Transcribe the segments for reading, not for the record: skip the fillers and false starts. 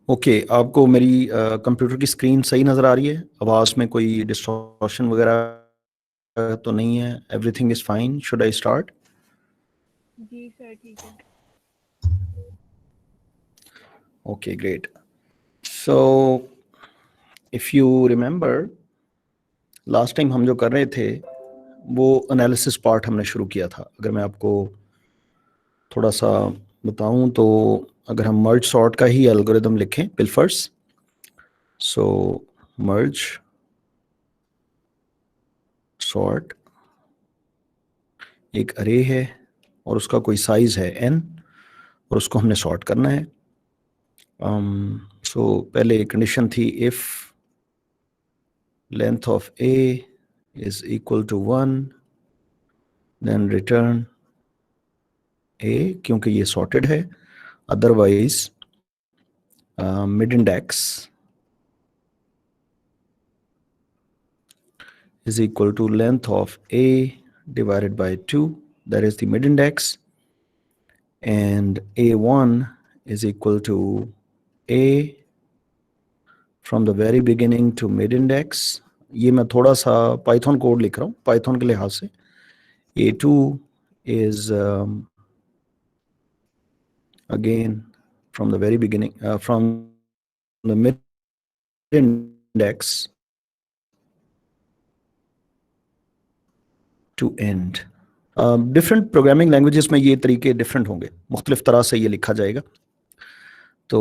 Okay, आपको मेरी computer की स्क्रीन सही नज़र आ रही है? आवाज़ में कोई डिस्टॉर्शन वगैरह तो नहीं है? Everything is fine? Should I start? जी सर, ठीक है। Okay, great. So if you remember, last time हम जो कर रहे थे वो एनालिसिस पार्ट हमने शुरू किया था। अगर मैं आपको थोड़ा सा बताऊं तो अगर हम मर्ज सॉर्ट का ही एल्गोरिदम लिखें पिलफर्स, सो मर्ज सॉर्ट एक अरे है और उसका कोई साइज है n और उसको हमने सॉर्ट करना है। सो पहले कंडीशन थी if length of a is equal to 1 then return a, क्योंकि ये सॉर्टेड है। Otherwise mid index is equal to length of a divided by 2, that is the mid index, and a1 is equal to a from the very beginning to mid index. ये मैं थोड़ा सा Python code लिख रहा हूँ Python के लिहाज से। a2 is again from the very beginning, from the mid index to end. Different programming languages में ये तरीके डिफरेंट होंगे, मुख्तलिफ तरह से ये लिखा जाएगा। तो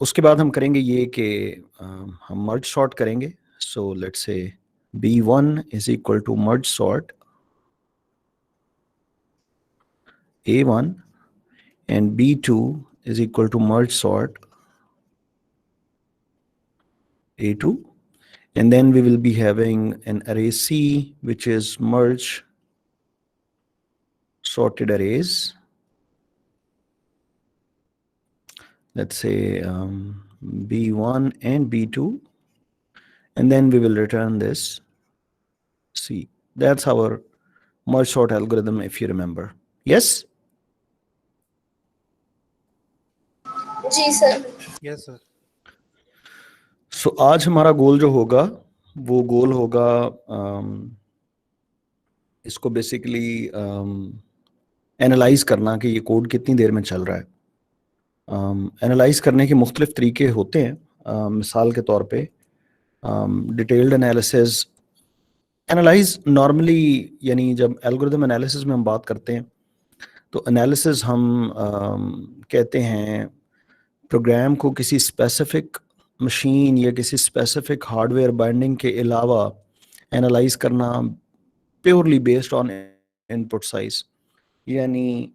उसके बाद हम करेंगे ये कि हम मर्ज सॉर्ट करेंगे। So let's say b1 is equal to merge sort a1 and b2 is equal to merge sort a2, and then we will be having an array c which is merge sorted arrays. Let's say b1 and b2, and then we will return this c. That's our merge sort algorithm, if you remember. Yes? जी sir. Yes sir. So आज हमारा गोल जो होगा वो गोल होगा इसको basically analyse करना कि ये कोड कितनी देर में चल रहा है। एनालाइज करने के मुख्तलिफ तरीके होते हैं। मिसाल के तौर पे डिटेल्ड एनालिसिस, एनालाइज नॉर्मली यानी जब एल्गोरिदम एनालिसिस में हम बात करते हैं तो एनालिसिस हम कहते हैं प्रोग्राम को किसी स्पेसिफिक मशीन या किसी स्पेसिफिक हार्डवेयर बाइंडिंग के अलावा एनालाइज करना purely based on input size. यानी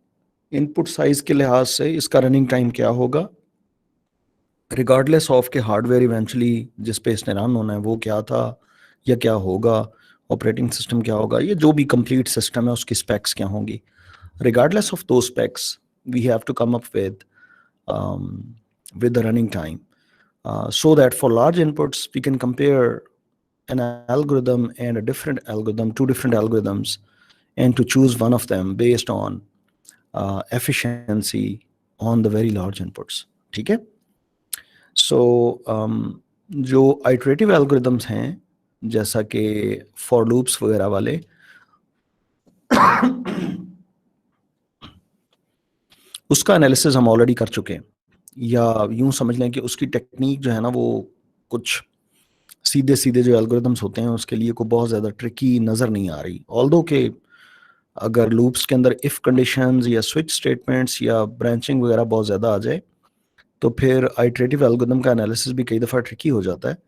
इनपुट साइज के लिहाज से इसका रनिंग टाइम क्या होगा, रिगार्डलेस ऑफ के हार्डवेयर इवेंचुअली जिस पे इसने रन होना है वो क्या था या क्या होगा, ऑपरेटिंग सिस्टम क्या होगा, ये जो भी कंप्लीट सिस्टम है उसकी स्पेक्स क्या होंगी। रिगार्डलेस ऑफ दो specs we have to come up with the running time, so that for large inputs we can compare an algorithm and a different algorithm, two different algorithms, and to choose one of them based on efficiency on the very large inputs. ठीक है? So जो iterative algorithms हैं जैसा कि for loops वगैरह वाले उसका analysis हम ऑलरेडी कर चुके हैं, या यूं समझ लें कि उसकी टेक्निक जो है ना वो कुछ सीधे सीधे जो एल्गोरिदम्स होते हैं उसके लिए को बहुत ज़्यादा ट्रिकी नज़र नहीं आ रही। ऑल्दो के अगर लूप्स के अंदर इफ़ कंडीशंस या स्विच स्टेटमेंट्स या ब्रांचिंग वगैरह बहुत ज़्यादा आ जाए तो फिर आइटरेटिव एल्गोरिदम का एनालिसिस भी कई दफ़ा ट्रिकी हो जाता है।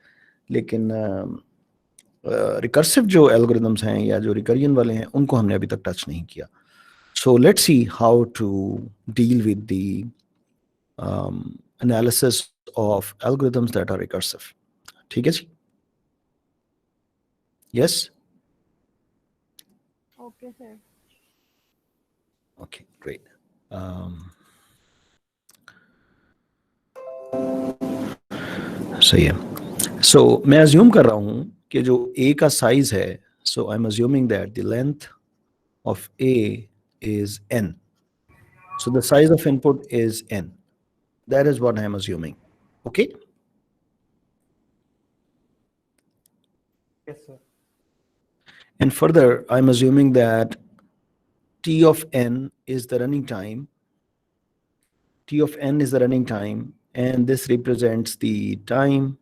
लेकिन रिकर्सिव जो एल्गोरिदम्स हैं या जो रिकरियन वाले हैं उनको हमने अभी तक टच नहीं किया। So let's see how to deal with the analysis of algorithms that are recursive. ठीक है जी? Yes? Okay sir. Okay, great. सही है। So मैं assume कर रहा हूँ कि जो A का size है, so I'm assuming that the length of A is n. So the size of input is n. That is what I'm assuming. Okay. Yes, sir. And further, I'm assuming that T of n is the running time. T of n is the running time, and this represents the time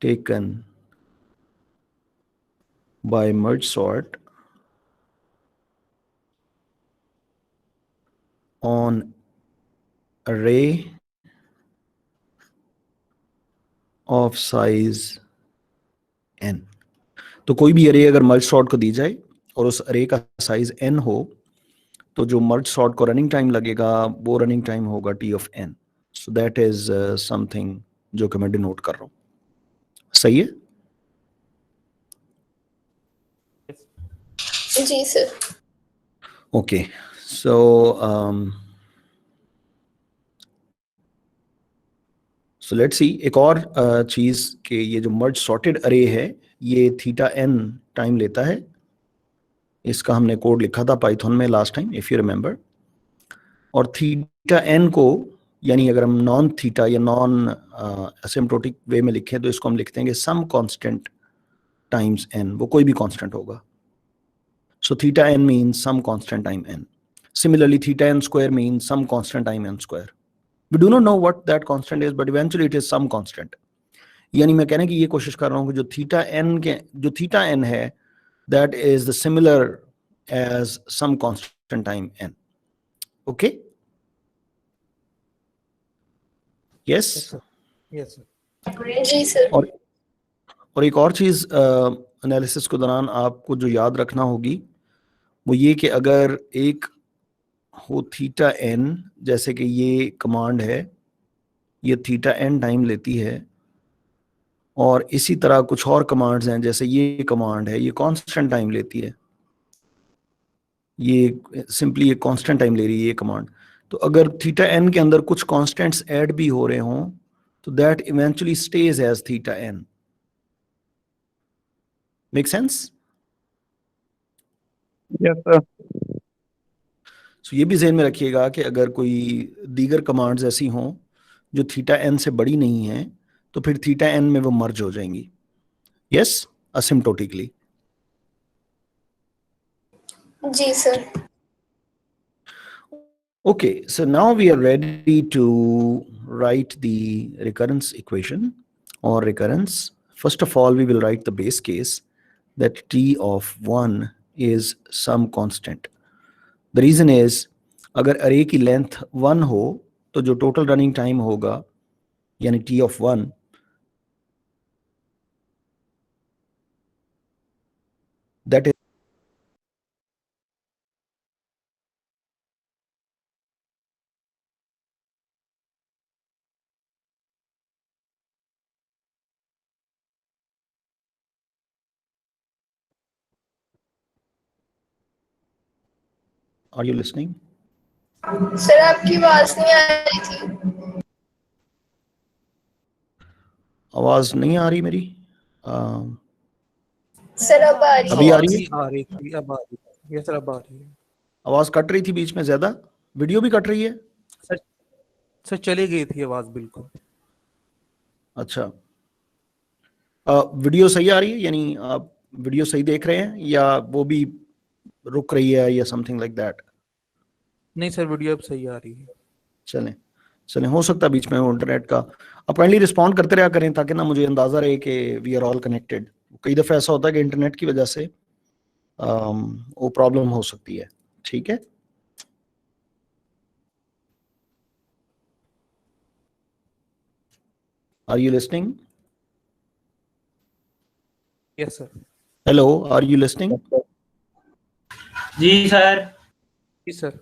taken by merge sort on array of size n. तो कोई भी अरे अगर मर्ज sort को दी जाए और उस अरे का साइज n हो, तो जो मर्ज सॉर्ट को रनिंग टाइम लगेगा वो रनिंग टाइम होगा t of n. So that is something जो कि मैं डिनोट कर रहा हूँ. सही है? जी sir. Okay. So let's see एक और चीज के ये जो मर्ज सॉर्टेड अरे है ये थीटा n टाइम लेता है. इसका हमने कोड लिखा था पाइथन में last time, if you remember. और थीटा n को, यानी अगर हम नॉन थीटा या नॉन एसिम्प्टोटिक वे में लिखें तो इसको हम लिखते हैं सम कांस्टेंट टाइम्स n. वो कोई भी कांस्टेंट होगा. So theta n means some constant time n. Similarly, theta n square means some constant time n square. We do not know what that constant is, but eventually it is some constant. यानी मैं कहने की ये कोशिश कर रहा हूँ कि जो थीटा n है, that is the similar as some constant time n. Okay? Yes? Yes, sir. Yes, sir. जी सर. और एक और चीज एनालिसिस के दौरान आपको जो याद रखना होगी वो ये कि अगर एक हो थीटा n, जैसे कि ये कमांड है, ये थीटा n टाइम लेती है, और इसी तरह कुछ और कमांड्स हैं, जैसे ये कमांड है, ये कांस्टेंट टाइम लेती है, ये सिंपली ये कांस्टेंट टाइम ले रही है ये कमांड. तो अगर थीटा n के अंदर कुछ कांस्टेंट्स ऐड भी हो रहे हों तो that eventually stage as theta n. Make sense? Yes sir. So ये भी ध्यान में रखिएगा कि अगर कोई दीगर कमांड्स ऐसी हों जो थीटा n से बड़ी नहीं है तो फिर थीटा n में वो मर्ज हो जाएंगी. Yes, asymptotically. जी sir. Okay, so now we are ready to write the recurrence equation or recurrence. First of all, we will write the base case that t of 1 is some constant. The reason is, अगर array की length 1 हो तो जो total running time होगा यानी t of 1, that is Are you listening? Sir आपकी आवाज नहीं आ रही थी. आवाज नहीं आ रही मेरी? सर अब आ रही अभी है. आ रही है? आ रही थी, अब आ रही है. Yes, sir, अब आ रही है. आवाज कट रही थी बीच में ज्यादा. वीडियो भी कट रही है? सर सर चली गई थी आवाज बिल्कुल. अच्छा. वीडियो सही आ रही है, यानी आप वीडियो सही देख रहे हैं या वो भी रुक रही है या समथिंग लाइक दैट? नहीं सर, वीडियो अब सही आ रही है. चलें चलें, हो सकता है बीच में इंटरनेट का. आप काइंडली रिस्पॉन्ड करते रहा करें ताकि ना मुझे अंदाजा रहे कि वी आर ऑल कनेक्टेड. कई दफ़ा ऐसा होता है कि इंटरनेट की वजह से वो प्रॉब्लम हो सकती है. ठीक है? Are you listening? Yes, sir. Hello, are you listening? जी सर. जी सर.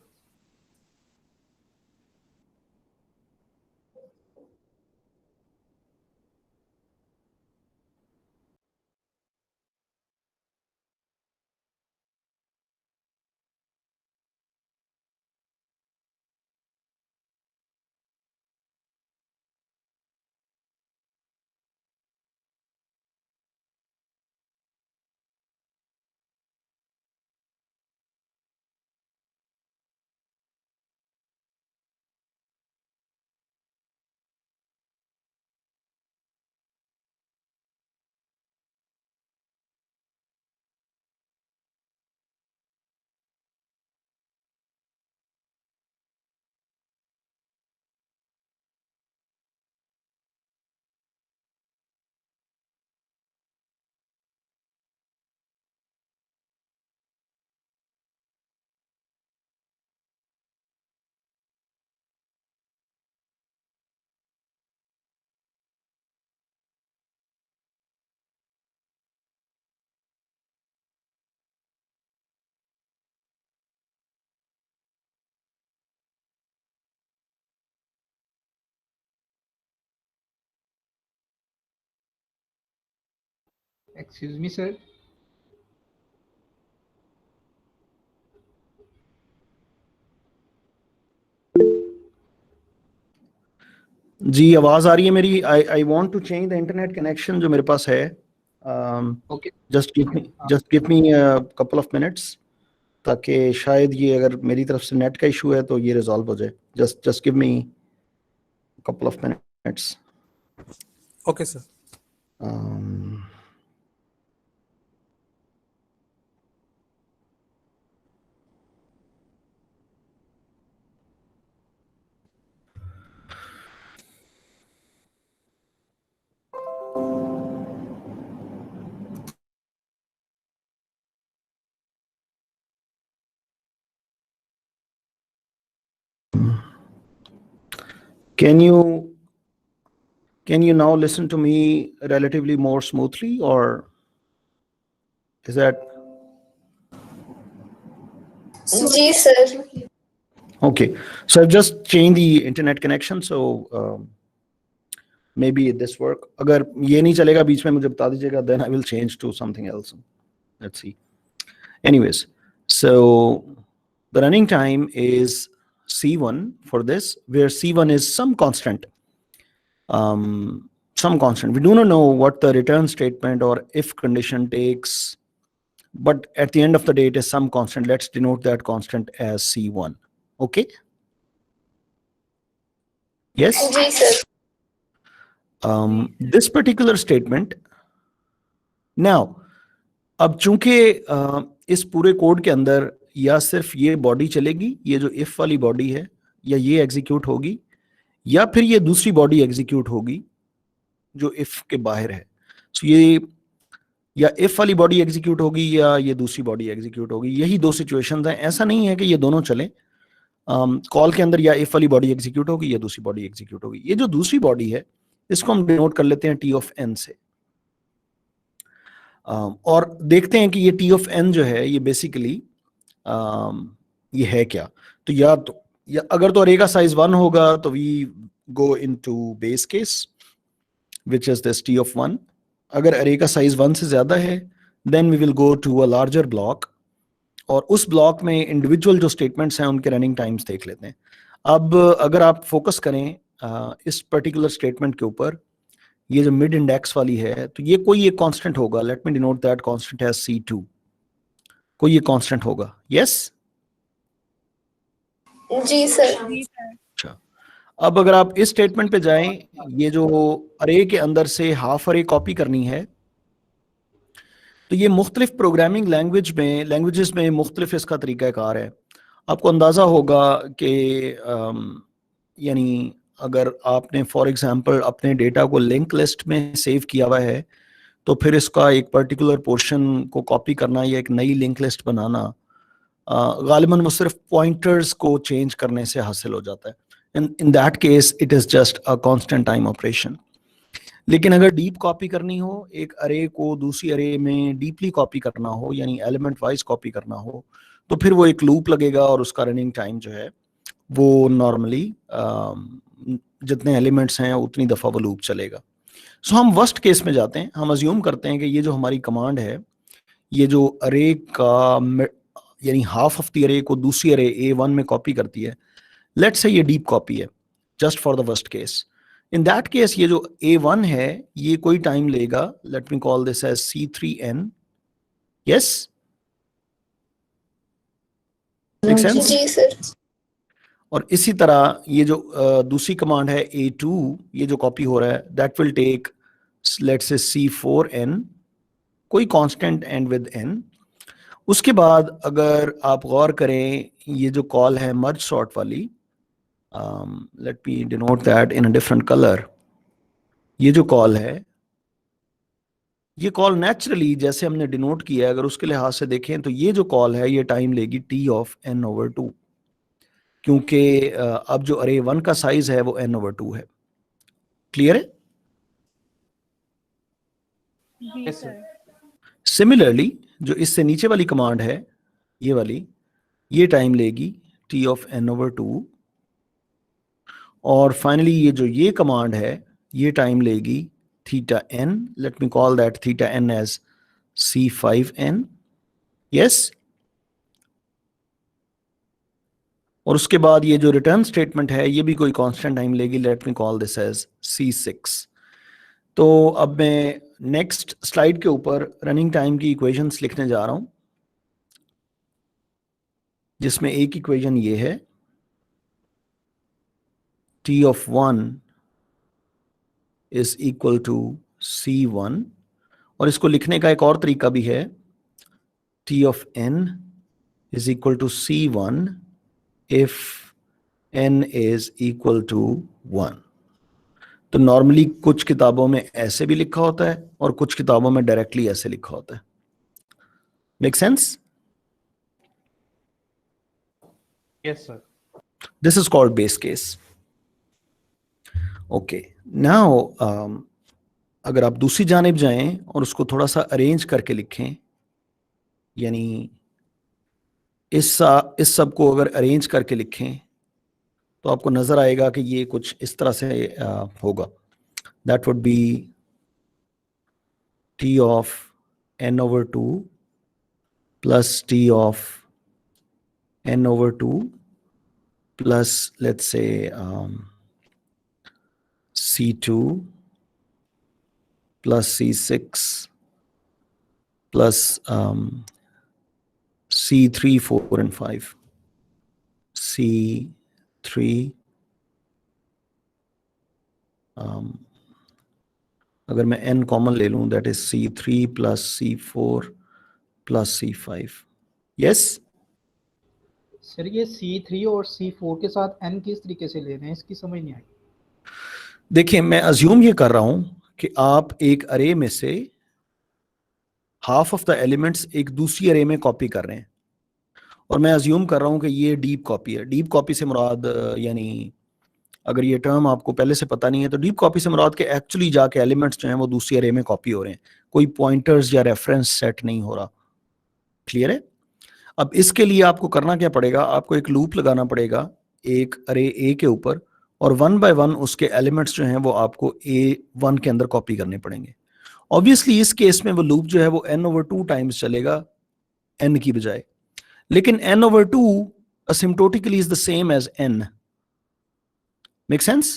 Excuse me, sir. जी आवाज आ रही है मेरी? I want to change the internet connection जो मेरे पास है. Okay. Just give me couple of minutes, ताकि शायद ये अगर मेरी तरफ से नेट का इशू है तो ये रिजॉल्व हो जाए. Just give me couple of minutes. Okay sir. Can you now listen to me relatively more smoothly, or is that जी sir. okay? So I've just changed the internet connection, so maybe this work. अगर ये नहीं चलेगा बीच में मुझे बता दीजिएगा, then I will change to something else. Let's see. Anyways, so the running time is C1 for this, where C1 is some constant. Some constant. We do not know what the return statement or if condition takes, but at the end of the day, it is some constant. Let's denote that constant as C1. Okay? Yes? जी sir. This particular statement. Now, अब चूंकि इस पूरे code के अंदर या सिर्फ ये बॉडी चलेगी, ये जो इफ वाली बॉडी है, या ये एग्जीक्यूट होगी, या फिर ये दूसरी बॉडी एग्जीक्यूट होगी जो इफ के बाहर है. सो ये या इफ वाली बॉडी एग्जीक्यूट होगी या ये दूसरी बॉडी एग्जीक्यूट होगी. यही दो सिचुएशंस हैं. ऐसा नहीं है कि ये दोनों चले. कॉल के अंदर या इफ वाली बॉडी एग्जीक्यूट होगी या दूसरी बॉडी एग्जीक्यूट होगी. ये जो दूसरी बॉडी है इसको हम डिनोट कर लेते हैं टी ऑफ एन से. और देखते हैं कि ये टी ऑफ एन जो है ये बेसिकली ये है क्या. तो या अगर तो अरे का साइज 1 होगा तो we go into base case which is this t of 1. अगर अरे का साइज 1 से ज्यादा है then we will go to a larger block, और उस ब्लॉक में इंडिविजुअल जो स्टेटमेंट्स हैं उनके रनिंग टाइम्स देख लेते हैं. अब अगर आप फोकस करें इस पर्टिकुलर स्टेटमेंट के ऊपर, ये जो मिड इंडेक्स वाली है, तो ये कोई एक कांस्टेंट होगा. Let me denote that constant as C2. कोई एक कांस्टेंट होगा. यस? जी सर. जी सर. अच्छा, अब अगर आप इस स्टेटमेंट पे जाएं, ये जो अरे के अंदर से हाफ अरे कॉपी करनी है, तो ये मुख्तलिफ प्रोग्रामिंग लैंग्वेजेस में मुख्तलिफ इसका तरीक़ाकार है. आपको अंदाज़ा होगा कि यानी अगर आपने फॉर एग्जांपल अपने डेटा को लिंक लिस्ट में सेव किया हुआ है, तो फिर इसका एक पर्टिकुलर पोर्शन को कॉपी करना या एक नई लिंक लिस्ट बनाना गालिबन वो सिर्फ पॉइंटर्स को चेंज करने से हासिल हो जाता है. In that case, it is just a constant time operation. लेकिन अगर डीप कॉपी करनी हो, एक अरे को दूसरी अरे में डीपली कॉपी करना हो, यानी एलिमेंट वाइज कॉपी करना हो, तो फिर वो एक लूप लगेगा और उसका रनिंग टाइम जो है वो नॉर्मली जितने एलिमेंट्स हैं उतनी दफ़ा वो लूप चलेगा. सो हम वर्स्ट केस में जाते हैं. हम अज्यूम करते हैं कि ये जो हमारी कमांड है, ये जो अरे का यानी हाफ ऑफ द अरे को दूसरी अरे A1 में कॉपी करती है. लेट्स से ये डीप कॉपी है, just for the worst case. In that case ये जो A1 है ये कोई टाइम लेगा. Let me call this as C3n. Yes? Make sense? जी सर. और इसी तरह ये जो दूसरी कमांड है A2, ये जो कॉपी हो रहा है, that will take let's say C4n, कोई कांस्टेंट एंड विद n. उसके बाद अगर आप गौर करें, ये जो कॉल है मर्ज सॉर्ट वाली, late me denote that in a different colour. ये जो कॉल है, ये कॉल नेचुरली जैसे हमने डिनोट किया है, अगर उसके लिहाज से देखें तो ये जो कॉल है ये टाइम लेगी t ऑफ n/2, क्योंकि अब जो अरे 1 का साइज है वो n/2 है. क्लियर है? जी Yes, sir. सर. सिमिलरली जो इससे नीचे वाली कमांड है, ये वाली, ये टाइम लेगी t ऑफ n/2, और फाइनली ये जो ये कमांड है ये टाइम लेगी theta n. Let me call that theta n as C5n, yes. और उसके बाद ये जो रिटर्न स्टेटमेंट है ये भी कोई कांस्टेंट टाइम लेगी, let me call this as C6। तो अब मैं नेक्स्ट स्लाइड के ऊपर रनिंग टाइम की इक्वेशंस लिखने जा रहा हूं, जिसमें एक इक्वेशन ये है T of 1 is equal to C1, और इसको लिखने का एक और तरीका भी है, T of n is equal to C1 if n is equal to 1। तो नॉर्मली कुछ किताबों में ऐसे भी लिखा होता है और कुछ किताबों में डायरेक्टली ऐसे लिखा होता है। Make sense? Yes, sir. This is called base case. Okay. Now, अगर आप दूसरी जानिब जाएं और उसको थोड़ा सा अरेंज करके लिखें, यानी इस सब को अगर अरेंज करके लिखें तो आपको नजर आएगा कि ये कुछ इस तरह से होगा। That would be T of n over 2 plus T of n over 2 plus, let's say, C2 plus C6 plus C3, 4 and 5, C3, अगर मैं n कॉमन ले लूं, that is C3 plus C4 plus C5, yes? Sir ये C3 और C4 के साथ n किस तरीके से ले रहे हैं, इसकी समझ नहीं आई। देखिए, मैं अज्यूम ये कर रहा हूं कि आप एक अरे में से हाफ ऑफ द एलिमेंट्स एक दूसरी अरे में कॉपी कर रहे हैं, और मैं अज्यूम कर रहा हूं कि ये डीप कॉपी है। डीप कॉपी से मुराद, यानी अगर ये टर्म आपको पहले से पता नहीं है तो डीप कॉपी से मुराद के एक्चुअली जाके एलिमेंट्स जो हैं वो दूसरी अरे में कॉपी हो रहे हैं, कोई पॉइंटर्स या रेफरेंस सेट नहीं हो रहा। क्लियर है? अब इसके लिए आपको करना क्या पड़ेगा, आपको एक लूप लगाना पड़ेगा एक अरे ए के ऊपर, और 1 by 1 उसके एलिमेंट्स जो हैं वो आपको A1 के अंदर कॉपी करने पड़ेंगे। ऑब्वियसली इस केस में वो लूप जो है वो n/2 टाइम्स चलेगा n की बजाय, लेकिन n/2 asymptotically is the same as n. Make sense?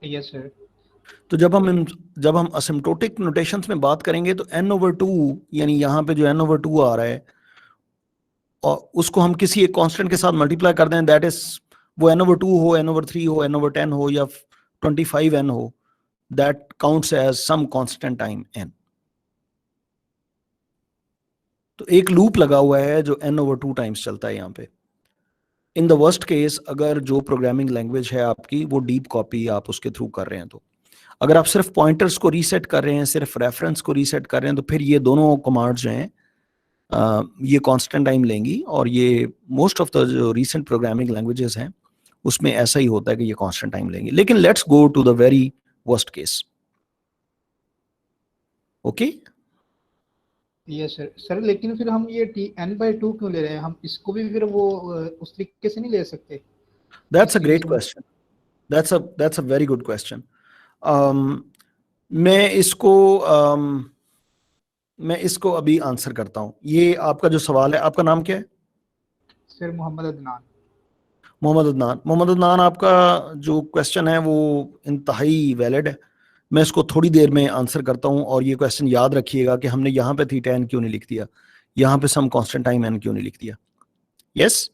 Yes sir. तो जब हम असिम्प्टोटिक नोटेशंस में बात करेंगे तो n/2, यानी यहाँ पे जो n/2 आ रहा है, और उसको हम किसी एक कांस्टेंट के साथ मल्टीप्लाई कर दें, दैट इज वो n/2 हो, n/3 हो, n/10 हो या 25n हो, that counts as some constant time n। तो एक लूप लगा हुआ है जो n/2 टाइम्स चलता है यहाँ पे। इन द वर्स्ट केस, अगर जो प्रोग्रामिंग लैंग्वेज है आपकी वो डीप कॉपी आप उसके थ्रू कर रहे हैं, तो अगर आप सिर्फ पॉइंटर्स को रीसेट कर रहे हैं, सिर्फ रेफरेंस को रीसेट कर रहे हैं, तो फिर ये दोनों कमांड्स जो हैं ये कांस्टेंट टाइम लेंगी, और ये मोस्ट ऑफ द जो रीसेंट प्रोग्रामिंग लैंग्वेजेस हैं उसमें ऐसा ही होता है कि ये कांस्टेंट टाइम लेंगे। लेकिन let's go to the very worst case. Okay? Yes sir. Sir लेकिन फिर हम ये n/2 क्यों ले रहे हैं, हम इसको भी फिर वो उस तरीके से नहीं ले सकते? That's a great question. That's a very good question. मैं इसको अभी आंसर करता हूं। ये आपका जो सवाल है, आपका नाम क्या है? सर मोहम्मद अदनान। मोहम्मद अदनान, आपका जो क्वेश्चन है वो इंतहाई वैलिड है। मैं इसको थोड़ी देर में आंसर करता हूं, और ये क्वेश्चन याद रखिएगा कि हमने यहाँ पे थीटा n क्यों नहीं लिख दिया, यहाँ पे सम कांस्टेंट टाइम n क्यों नहीं लिख दिया। यस?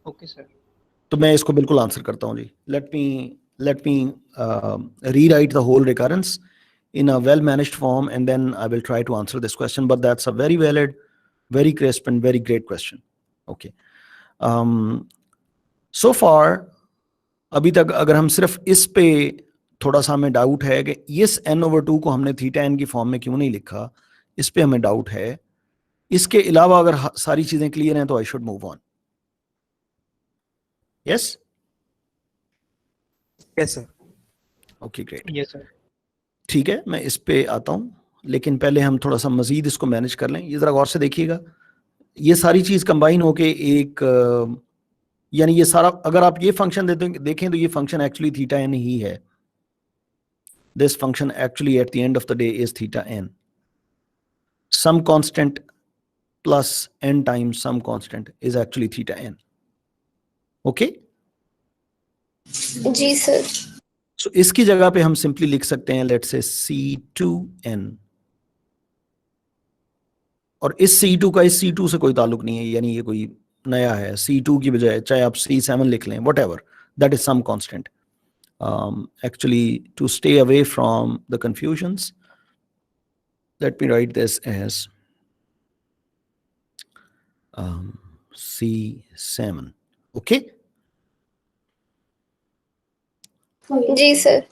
Okay sir. तो मैं इसको बिल्कुल आंसर करता हूं जी। Let me rewrite the whole recurrence in a well managed form, and then I will try to answer this question, but that's a very valid, very crisp and very great question. Okay. So far अभी तक अगर हम सिर्फ इस पे थोड़ा सा हमें डाउट है कि इस n/2 को हमने थीटा n की फॉर्म में क्यों नहीं लिखा, इस पे हमें डाउट है। इसके अलावा अगर सारी चीजें क्लियर हैं तो आई should move on. Yes? Yes sir. Okay, great. Yes sir. ठीक है, मैं इस पे आता हूं, लेकिन पहले हम थोड़ा सा मजीद इसको मैनेज कर लें। ये जरा गौर से देखिएगा, ये सारी चीज कंबाइन होके एक, यानी ये सारा, अगर आप ये फंक्शन देखें तो ये फंक्शन एक्चुअली थीटा n ही है। This function actually eight the end of the day is theta n। some constant plus n times some constant is actually theta n. Okay? जी सर. So इसकी जगह पे हम simply लिख सकते हैं let's say C2n, और इस C2 का इस C2 से कोई ताल्लुक नहीं है, यानी ये कोई नया है. C2 की बजाय चाहे आप C7 लिख लें, whatever, that is some constant. Actually, to stay away from the confusions, let me write this as C7. Okay? जी sir.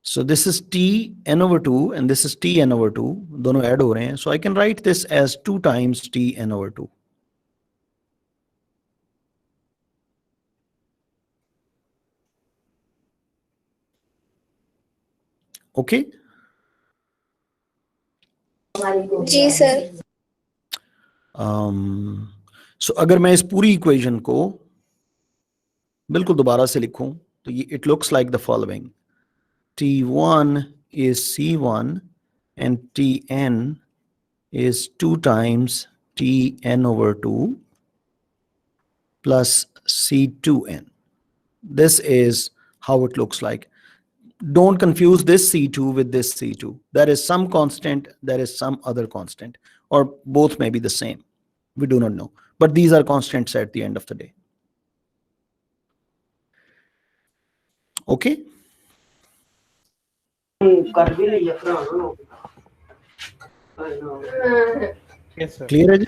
So this is T n over 2 and this is T n over 2. दोनों add हो रहे हैं. So I can write this as 2 times T n over 2. Okay? जी sir. So अगर मैं इस पूरी इक्वेशन को बिल्कुल दोबारा से लिखूं तो ये it looks like the following. T1 is C1 and Tn is 2 times Tn over 2 plus C2n. This is how it looks like. Don't confuse this C2 with this C2. There is some constant, there is some other constant, or both may be the same. We do not know. But these are constants at the end of the day. Okay? Yes, sir. Clear है जी?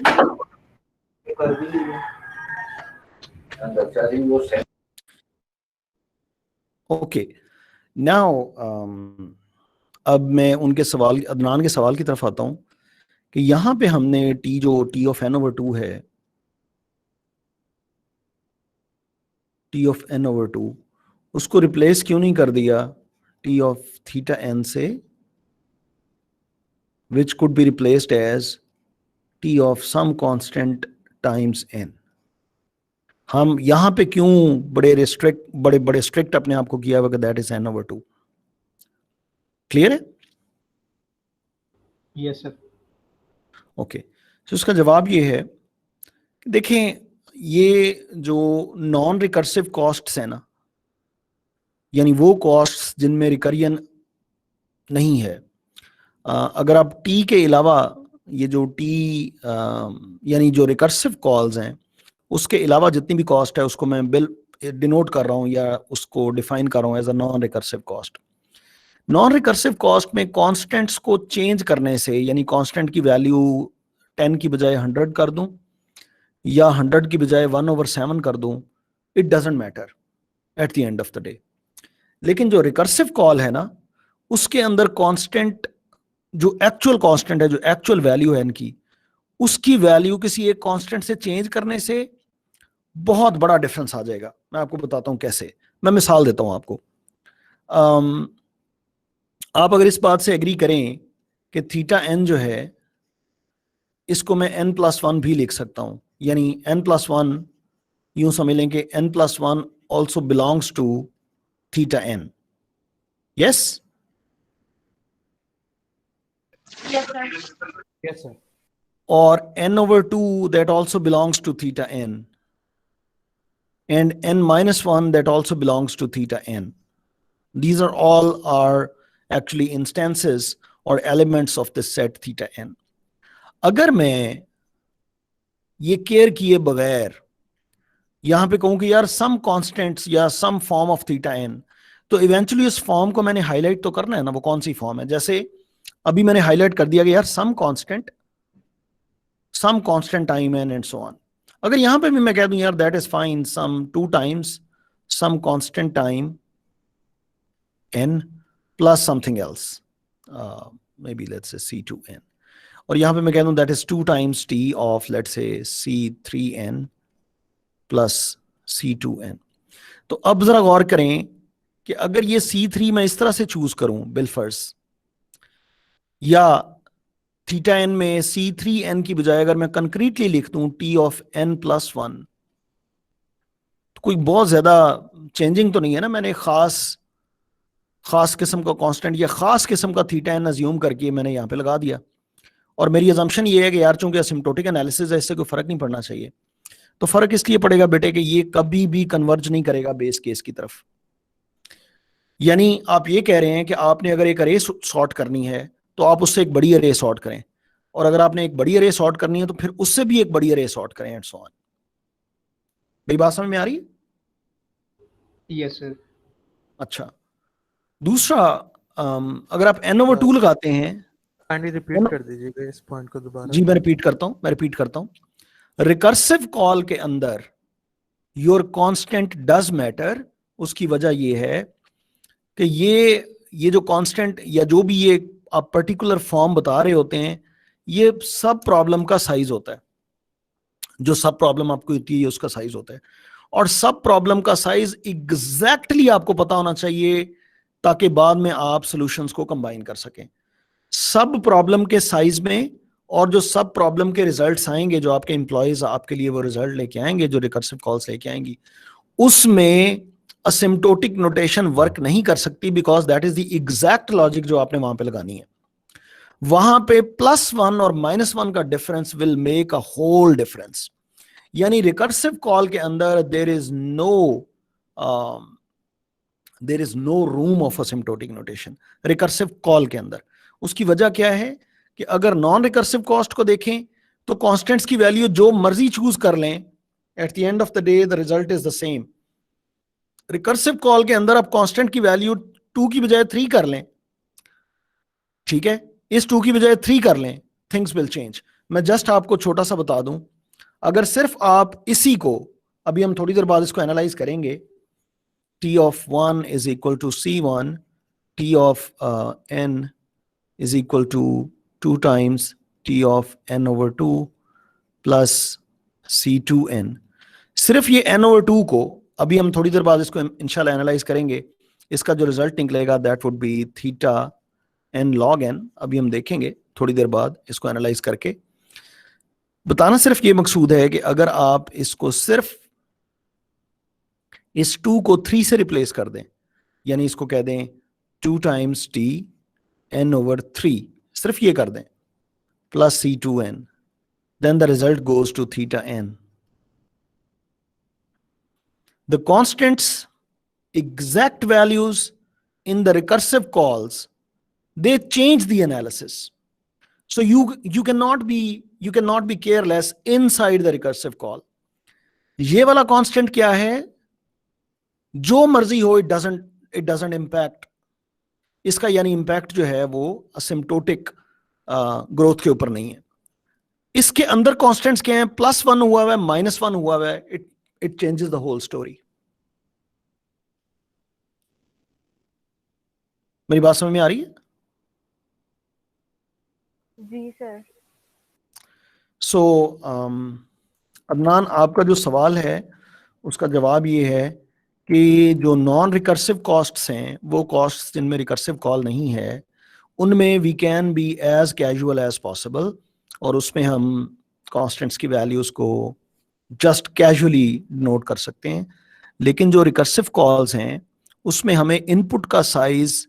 Okay. Now, अब मैं उनके सवाल, अदनान के सवाल की तरफ आता हूं कि यहां पे हमने T जो T of n over 2 है, T of n over 2, उसको रिप्लेस क्यों नहीं कर दिया T of theta n से, which could be replaced as T of some constant times n. हम यहां पे क्यों बड़े स्ट्रिक्ट अपने आप को किया हुआ कि that is n over 2? Clear है? Yes sir. ओके. तो इसका जवाब ये है कि देखें, ये जो नॉन रिकर्सिव कॉस्ट्स है ना, यानी वो कॉस्ट्स जिनमें रिकरियन नहीं है, अगर आप टी के अलावा ये जो टी यानी जो रिकर्सिव कॉल्स हैं उसके अलावा जितनी भी कॉस्ट है उसको मैं डिनोट कर रहा हूँ या उसको डिफाइन कर रहा हूँ as a non recursive cost. Non recursive cost में कॉन्स्टेंट्स को चेंज करने से, यानी कॉन्स्टेंट की वैल्यू 10 की बजाय 100 कर दूं या 100 की बजाय 1/7 कर दूं, it doesn't matter at the end of the day. लेकिन जो रिकर्सिव कॉल है ना, उसके अंदर कांस्टेंट, जो एक्चुअल कांस्टेंट है, जो एक्चुअल वैल्यू है इनकी, उसकी वैल्यू किसी एक कांस्टेंट से चेंज करने से बहुत बड़ा डिफरेंस आ जाएगा. मैं आपको बताता हूं कैसे. मैं मिसाल देता हूं आपको. आप अगर इस बात से एग्री करें कि थीटा एन जो है इसको मैं n+1 भी लिख सकता हूं, यानी n+1 यूं समझ लें कि n+1 also belongs to theta n. Yes? Yes, sir. Yes, sir. Or n over 2 that also belongs to theta n, and n-1 that also belongs to theta n. These are all actually instances or elements of the set theta n. अगर मैं ये care किए बगैर यहां पे कहूं कि यार सम कॉन्स्टेंट्स या some form of theta n, तो इवेंचुअली उस फॉर्म को मैंने हाईलाइट तो करना है ना, वो कौन सी फॉर्म है. जैसे अभी मैंने हाईलाइट कर दिया कि यार some constant time n and so on. अगर यहां पे भी मैं कह दूं यार that is fine some 2 times some constant time n plus something else, maybe let's say C2n, और यहां पे मैं कह दूं that is 2 times t of let's say C3n plus C2n. तो अब जरा गौर करें कि अगर ये C3 मैं इस तरह से चूज करूं बिलफर्स, या थीटा एन में C3n की बजाय अगर मैं कंक्रीटली लिख दूं t of n+1, तो कोई बहुत ज्यादा चेंजिंग तो नहीं है ना. मैंने खास किस्म का कांस्टेंट या खास किस्म का थीटा एन अज्यूम करके मैंने यहां पे लगा दिया, और मेरी अजम्पशन ये है कि यार चूंकि असिम्प्टोटिक एनालिसिस है, इससे कोई फर्क नहीं पड़ना चाहिए। तो फर्क इसलिए पड़ेगा बेटे कि ये कभी भी कन्वर्ज नहीं करेगा बेस केस की तरफ। यानी आप ये कह रहे हैं कि आपने अगर एक अरे सॉर्ट करनी है तो आप उससे एक बड़ी अरे सॉर्ट करें, और अगर आपने एक बड़ी अरे सॉर्ट करनी है तो फिर उससे भी एक बड़ी अरे सॉर्ट करें, एंड सो ऑन। मेरी बात समझ में आ रही है? Yes sir. अच्छा, दूसरा, अगर आप n over 2 लगाते हैं, काइंडली रिपीट कर दीजिएगा इस पॉइंट को दोबारा। जी मैं रिपीट करता हूं, रिकर्सिव कॉल के अंदर योर कांस्टेंट डज मैटर। उसकी वजह ये है कि ये जो कांस्टेंट या जो भी ये आप पर्टिकुलर फॉर्म बता रहे होते हैं, ये सब प्रॉब्लम का साइज होता है। जो सब प्रॉब्लम आपको होती है उसका साइज होता है, और सब प्रॉब्लम का साइज एग्जैक्टली आपको पता होना चाहिए ताकि बाद में आप सॉल्यूशंस को कंबाइन कर सकें। सब प्रॉब्लम के साइज में और जो सब प्रॉब्लम के रिजल्ट्स आएंगे, जो आपके एम्प्लॉयज आपके लिए वो रिजल्ट लेके आएंगे, जो रिकर्सिव कॉल्स लेके आएंगी, उसमें असिम्प्टोटिक नोटेशन वर्क नहीं कर सकती, because that is the exact logic जो आपने वहां पे लगानी है। वहां पे +1 और -1 का difference will make a whole difference. यानी रिकर्सिव कॉल के अंदर there is no room of asymptotic notation recursive call के अंदर। उसकी वजह क्या है कि अगर नॉन रिकर्सिव कॉस्ट को देखें तो कॉन्स्टेंट्स की वैल्यू जो मर्जी चूज कर लें, eight the end of the day the result is the same. Recursive call के अंदर आप कांस्टेंट की वैल्यू 2 की बजाय 3 कर लें, ठीक है, इस 2 की बजाय 3 कर लें, थिंग्स विल चेंज। मैं जस्ट आपको छोटा सा बता दूं, अगर सिर्फ आप इसी को, अभी हम थोड़ी देर बाद इसको एनालाइज करेंगे, t of 1 is equal to c1, t of n is equal to 2 times t of n over 2 plus c2n। सिर्फ ये n over 2 को, अभी हम थोड़ी देर बाद इसको इंशाल्लाह एनालाइज करेंगे, इसका जो रिजल्ट निकलेगा that would be theta n log n। अभी हम देखेंगे थोड़ी देर बाद इसको एनालाइज करके। बताना सिर्फ ये मकसूद है कि अगर आप इसको सिर्फ इस 2 को 3 से रिप्लेस कर दें, यानी इसको कह दें 2 times t n over 3, सिर्फ ये कर दें, plus c2n, then the result goes to theta n। The constants exact values in the recursive calls, they change the analysis, so you cannot be careless inside the recursive call। ये वाला constant क्या है, जो मर्जी हो, it doesn't impact इसका, यानी impact जो है वो असिम्प्टोटिक ग्रोथ के ऊपर नहीं है। इसके अंदर कांस्टेंट्स क्या हैं, +1 हुआ हुआ है, -1 हुआ हुआ है, it changes the whole story. मेरी बात समझ में आ रही है? जी सर। सो अदनान, आपका जो सवाल है उसका जवाब ये है कि जो नॉन रिकर्सिव कॉस्ट्स हैं, वो कॉस्ट्स जिनमें रिकर्सिव कॉल नहीं है, उनमें we can be as casual as possible, और उसमें हम कॉन्स्टेंट्स की वैल्यूज को जस्ट कैजुअली नोट कर सकते हैं। लेकिन जो रिकर्सिव कॉल्स हैं उसमें हमें इनपुट का साइज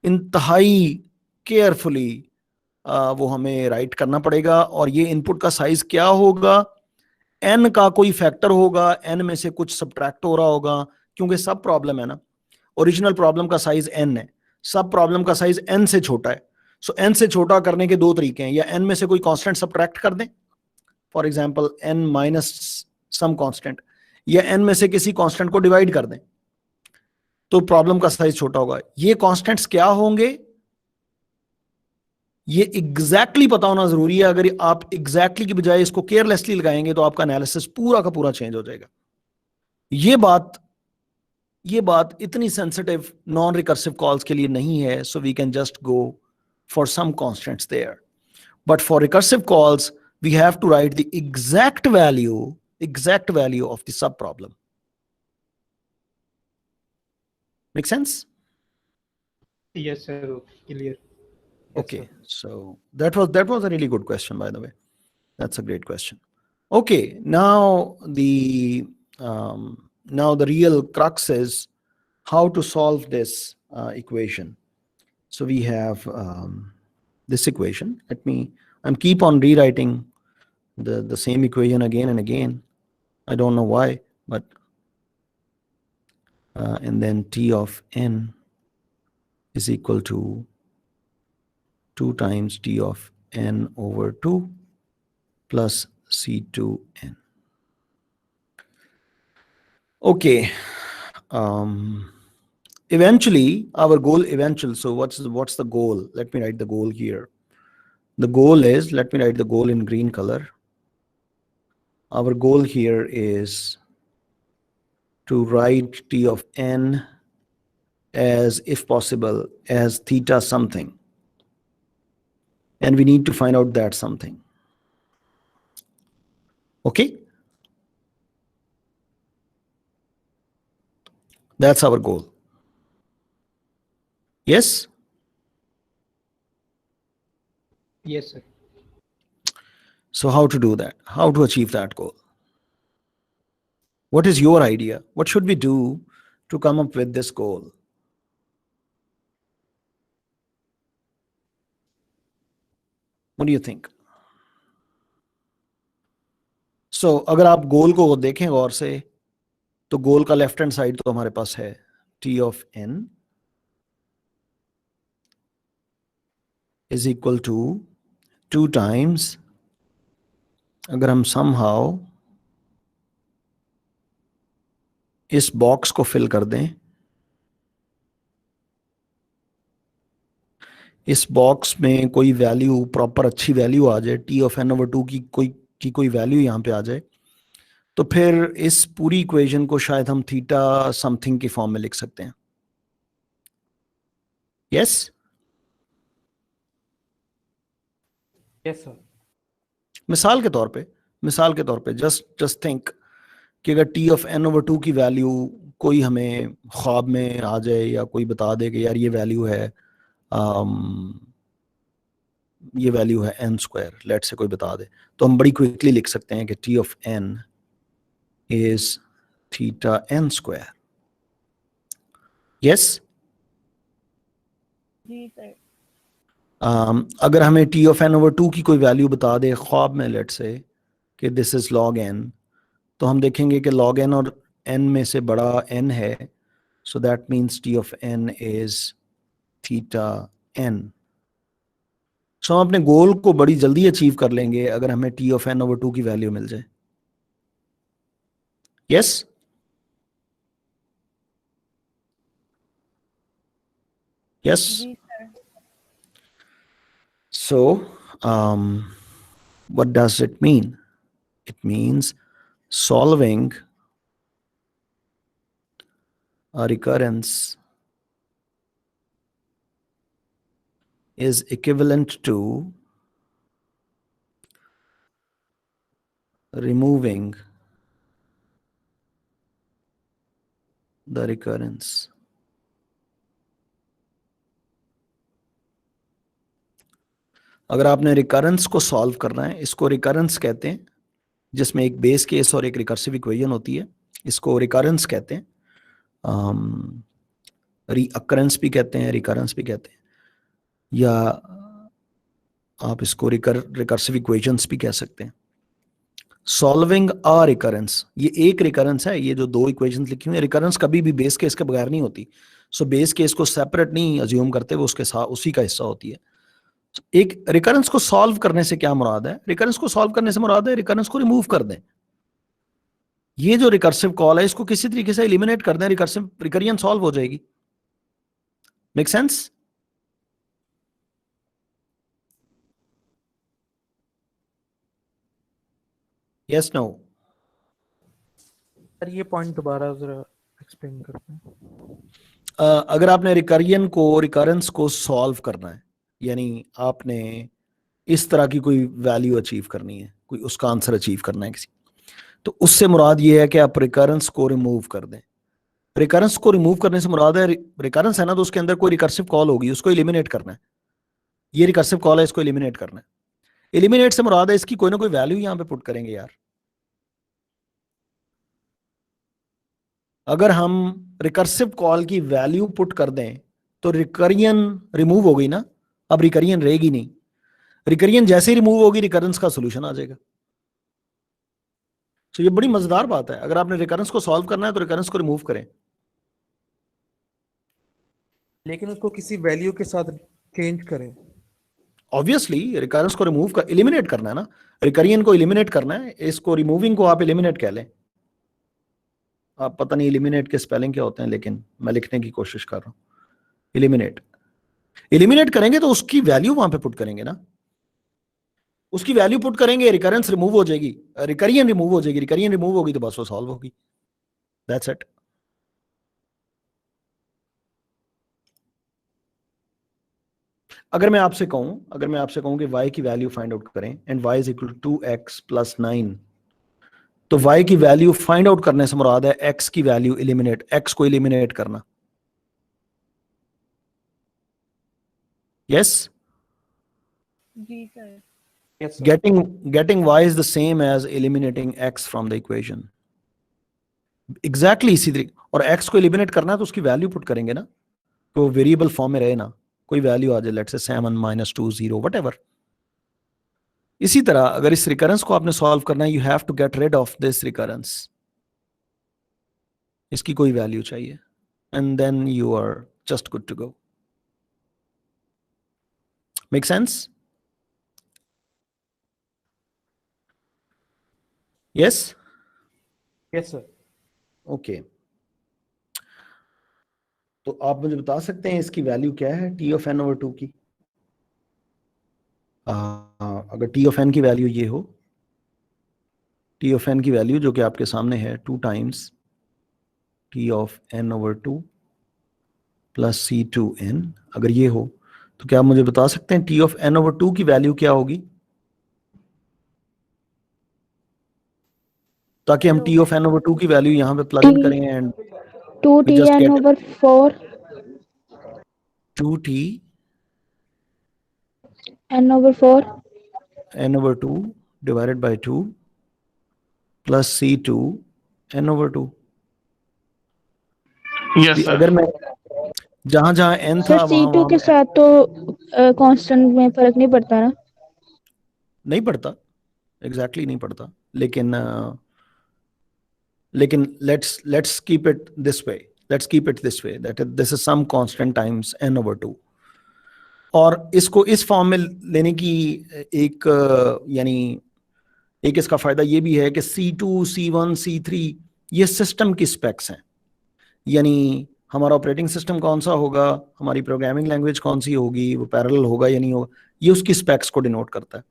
इंतहाई केयरफुली वो हमें राइट करना पड़ेगा, और ये इनपुट का साइज क्या होगा, n का कोई फैक्टर होगा, n में से कुछ सब्ट्रैक्ट हो रहा होगा, क्योंकि सब प्रॉब्लम है ना, ओरिजिनल प्रॉब्लम का साइज n है, सब प्रॉब्लम का साइज n से छोटा है। सो n से छोटा करने के 2 तरीके हैं, या n में से कोई कांस्टेंट सब्ट्रैक्ट कर दें, for example n minus some constant, या n में से किसी कांस्टेंट को डिवाइड कर दें, तो प्रॉब्लम का साइज छोटा होगा। ये कांस्टेंट्स क्या होंगे, ये एग्जैक्टली पता होना जरूरी है। अगर आप एग्जैक्टली की बजाय इसको केयरलेसली लगाएंगे तो आपका एनालिसिस पूरा का पूरा चेंज हो जाएगा। ये बात इतनी सेंसिटिव नॉन रिकर्सिव कॉल्स के लिए नहीं है, so we can just go for some constants there, but for recursive calls we have to write the exact value of the sub problem. Make sense? Yes sir, clear. Okay, so that was a really good question, by the way. That's a great question. Okay, now the real crux is how to solve this equation. So we have this equation. Let me I'm keep on rewriting the same equation again and again. I don't know why, but and then T of n is equal to 2 times T of n over 2 plus C2n. Okay. Eventually, our goal so what's the goal? Let me write the goal here. The goal is, let me write the goal in green color. Our goal here is to write T of n as, if possible, as theta something. And we need to find out that something. Okay? That's our goal. Yes? Yes, sir. So how to do that? How to achieve that goal? What is your idea? What should we do to come up with this goal? What do you think? So अगर आप गोल को देखें गौर से, तो गोल का left hand side तो हमारे पास है T of n is equal to 2 times, अगर हम somehow इस बॉक्स को फिल कर दें, इस बॉक्स में कोई वैल्यू, प्रॉपर अच्छी वैल्यू आ जाए, T of n over 2 की कोई वैल्यू यहां पे आ जाए, तो फिर इस पूरी इक्वेशन को शायद हम थीटा समथिंग की फॉर्म में लिख सकते हैं. यस? Yes sir. मिसाल के तौर पे जस्ट थिंक कि अगर T of n over 2 की वैल्यू कोई हमें ख्वाब में आ जाए या कोई बता दे कि यार ये वैल्यू है n स्क्वायर, लेट से कोई बता दे, तो हम बड़ी क्विकली लिख सकते हैं कि T of n is theta n square. Yes? जी सर. अगर हमें T of n over 2 की कोई वैल्यू बता दे ख्वाब में, लेट से कि दिस इज log n, तो हम देखेंगे कि log n और n में से बड़ा n है, so that means T of n is theta n. So हम अपने गोल को बड़ी जल्दी अचीव कर लेंगे अगर हमें T of n over 2 की वैल्यू मिल जाए. Yes? Yes? जी sir. So, what does it mean? It means solving a recurrence is equivalent to removing the recurrence. अगर आपने रिकरेंस को सॉल्व करना है, इसको रिकरेंस कहते हैं, जिसमें एक बेस केस और एक रिकर्सिव इक्वेशन होती है, इसको रिकरेंस कहते हैं. रीअकरेंस भी कहते हैं, रिकरेंस भी कहते हैं, या आप इसको रिकर्सिव इक्वेशंस भी कह सकते हैं. सॉल्विंग अ रिकरेंस, ये एक रिकरेंस है, ये जो दो इक्वेशंस लिखी हुई है, रिकरेंस कभी भी बेस केस के बगैर नहीं होती. सो बेस केस को सेपरेट नहीं अज्यूम करते, वो उसके साथ उसी का हिस्सा होती है. एक रिकरेंस को सॉल्व करने से क्या मुराद है? रिकरेंस को सॉल्व करने से मुराद है रिकरेंस को रिमूव कर दें. ये जो रिकर्सिव कॉल है, इसको किसी तरीके से एलिमिनेट कर दें, रिकरियन सॉल्व हो जाएगी. Make sense? Yes, no? Sir ये पॉइंट दोबारा जरा एक्सप्लेन करते हैं. अगर आपने रिकरेंस को सॉल्व करना है, यानी आपने इस तरह की कोई वैल्यू अचीव करनी है, कोई उसका आंसर अचीव करना है किसी, तो उससे मुराद ये है कि आप रिकरेंस को रिमूव कर दें. रिकरेंस को रिमूव करने से मुराद है, रिकरेंस है ना, तो उसके अंदर कोई रिकर्सिव कॉल होगी, उसको एलिमिनेट करना है. ये रिकर्सिव कॉल है, इसको एलिमिनेट करना है. एलिमिनेट से मुराद है इसकी कोई ना कोई वैल्यू यहां पे पुट करेंगे यार. अगर हम रिकर्सिव कॉल की वैल्यू पुट कर दें तो रिकरियन रिमूव हो गई ना, अब रिकरियन रहेगी नहीं. रिकरियन जैसे ही रिमूव होगी रिकरेंस का सोल्यूशन आ जाएगा। तो ये बड़ी मजेदार बात है, अगर आपने रिकरेंस को सॉल्व करना है तो रिकरेंस को रिमूव करें। लेकिन उसको किसी वैल्यू के साथ चेंज करें। ऑब्वियसली रिकरेंस को रिमूव कर एलिमिनेट करना है ना, रिकरियन को एलिमिनेट करना है, इसको रिमूविंग को आप एलिमिनेट कह लें। आप पता नहीं एलिमिनेट के स्पेलिंग क्या होते हैं, लेकिन मैं लिखने की कोशिश कर रहा हूं। एलिमिनेट, एलिमिनेट करेंगे तो उसकी वैल्यू वहां पे पुट करेंगे ना, उसकी वैल्यू पुट करेंगे, रिकरेंस रिमूव हो जाएगी, रिकरियन रिमूव हो जाएगी, रिकरियन रिमूव होगी तो बस वो सॉल्व होगी। That's it. अगर मैं आपसे कहूं कि y की वैल्यू फाइंड आउट करें and y is equal to 2x plus 9, तो y की वैल्यू फाइंड आउट करने से मुराद है x की वैल्यू एलिमिनेट, x को एलिमिनेट करना। यस, जी sir. Yes, sir. getting y is the same as eliminating x from the equation। Exactly इसी तरीके, और x को एलिमिनेट करना है तो उसकी वैल्यू पुट करेंगे ना, तो वेरिएबल फॉर्म में रहे ना, कोई वैल्यू आ जाए, लेट्स से 7 -2 0 व्हाटएवर। इसी तरह अगर इस रिकरेंस को आपने सॉल्व करना है, you have to get rid of this recurrence, इसकी कोई वैल्यू चाहिए, and then you are just good to go. Make sense? Yes, Yes, sir. Okay. तो आप मुझे बता सकते हैं इसकी वैल्यू क्या है t ऑफ n ओवर 2 की? अगर t ऑफ n की वैल्यू ये हो, t ऑफ n की वैल्यू जो कि आपके सामने है 2 times t of n over 2 plus c2n, अगर ये हो तो क्या आप मुझे बता सकते हैं t ऑफ n ओवर 2 की वैल्यू क्या होगी, ताकि हम t ऑफ n ओवर 2 की वैल्यू यहाँ पे प्लग इन करें and 2tn over 4 2t n over 4 n over 2 divided by 2 plus c2 n over 2। Yes, sir. अगर मैं जहां जहां n था सर वहां C2 के साथ तो कांस्टेंट में फर्क नहीं पड़ता ना? नहीं पड़ता, एग्जैक्टली नहीं पड़ता, लेकिन let's keep it this way, that this is some constant times n over 2। और इसको इस फॉर्म में लेने की एक यानी एक इसका फायदा ये भी है कि C2, C1, C3 ये सिस्टम की स्पेक्स हैं, यानी हमारा ऑपरेटिंग सिस्टम कौन सा होगा, हमारी प्रोग्रामिंग लैंग्वेज कौन सी होगी, वो पैरेलल होगा या नहीं होगा, ये उसकी स्पेक्स को डिनोट करता है।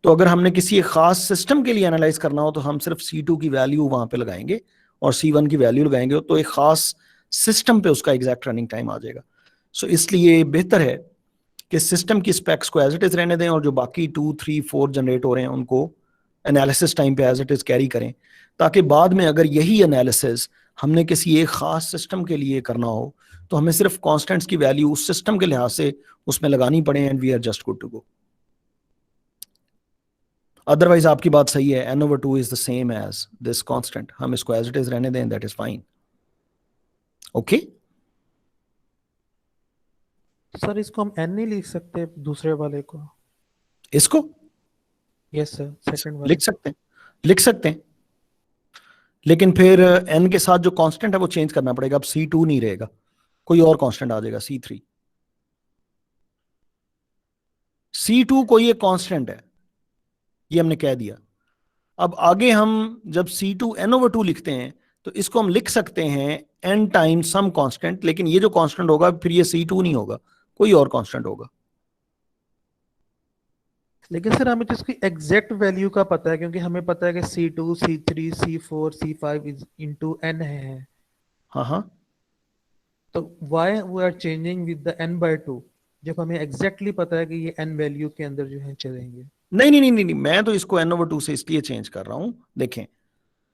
तो अगर हमने किसी एक खास सिस्टम के लिए एनालाइज करना हो तो हम सिर्फ C2 की वैल्यू वहां पे लगाएंगे और C1 की वैल्यू लगाएंगे, तो एक खास सिस्टम पे उसका एग्जैक्ट रनिंग टाइम आ जाएगा। सो इसलिए बेहतर है कि सिस्टम की स्पेक्स को एज इट इज रहने दें और जो बाकी 2, 3, 4 जनरेट हो रहे हैं उनको एनालिसिस टाइम पे एज इट इज कैरी करें, ताकि बाद में अगर यही एनालिसिस हमने किसी एक खास सिस्टम के लिए करना हो तो हमें सिर्फ कांस्टेंट्स की वैल्यू उस सिस्टम के लिहाज से उसमें लगानी पड़े and we are just good to go. Otherwise आपकी बात सही है, n over 2 is the same as this constant, हम इसको एज इट इज रहने दें, that is fine. Okay, sir इसको हम n नहीं लिख सकते दूसरे वाले को? इसको यस सर, सेकंड वाले। लिख सकते हैं, लेकिन फिर n के साथ जो कांस्टेंट है वो चेंज करना पड़ेगा। अब C2 नहीं रहेगा, कोई और कांस्टेंट आ जाएगा, C3। C2 कोई एक कांस्टेंट है, ये हमने कह दिया। अब आगे हम जब C2 n over 2 लिखते हैं तो इसको हम लिख सकते हैं n टाइम्स सम कांस्टेंट, लेकिन ये जो कांस्टेंट होगा फिर ये C2 नहीं होगा, कोई और कांस्टेंट होगा। लेकिन सर हमें तो इसकी एग्जैक्ट वैल्यू का पता है, क्योंकि हमें पता है कि C2, C3, C4, C5 is into n है। हाँ, तो why we are changing with the n by 2 जब हमें एग्जैक्टली पता है कि ये n वैल्यू के अंदर जो है चलेंगे? नहीं, मैं तो इसको n over 2 से इसलिए चेंज कर रहा हूं।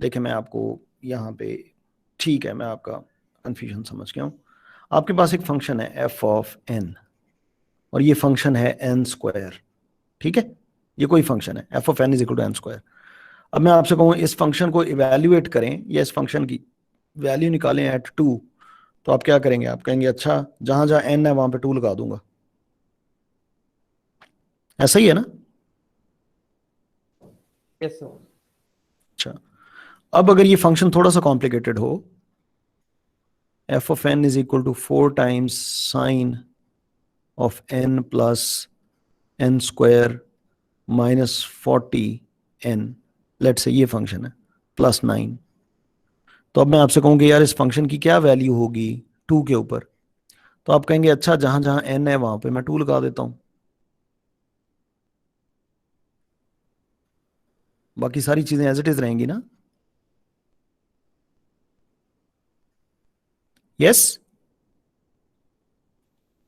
देखें मैं आपको यहाँ पे, ठीक है, मैं आपका कंफ्यूजन समझ गया हूं। आपके पास एक फंक्शन है f of n और ये फंक्शन है n स्क्वायर, ठीक है, ये कोई फंक्शन है f of n is equal to n square. अब मैं आपसे कहूँ इस फंक्शन को इवेल्युएट करें या इस फंक्शन की वैल्यू निकालें एट 2, तो आप क्या करेंगे? आप कहेंगे अच्छा जहां जहां n है वहां पे 2 लगा दूंगा, ऐसा ही है ना? Yes, sir. अच्छा, अब अगर ये फंक्शन थोड़ा सा कॉम्प्लिकेटेड हो, f of n is equal to 4 times sine of n plus n square minus 40n, let's say ये फंक्शन है, प्लस 9। तो अब मैं आपसे कहूँगी यार इस फंक्शन की क्या वैल्यू होगी 2 के ऊपर, तो आप कहेंगे अच्छा जहां जहां n है वहां पे मैं 2 लगा देता हूं, बाकी सारी चीजें एज इट इज रहेंगी ना? यस?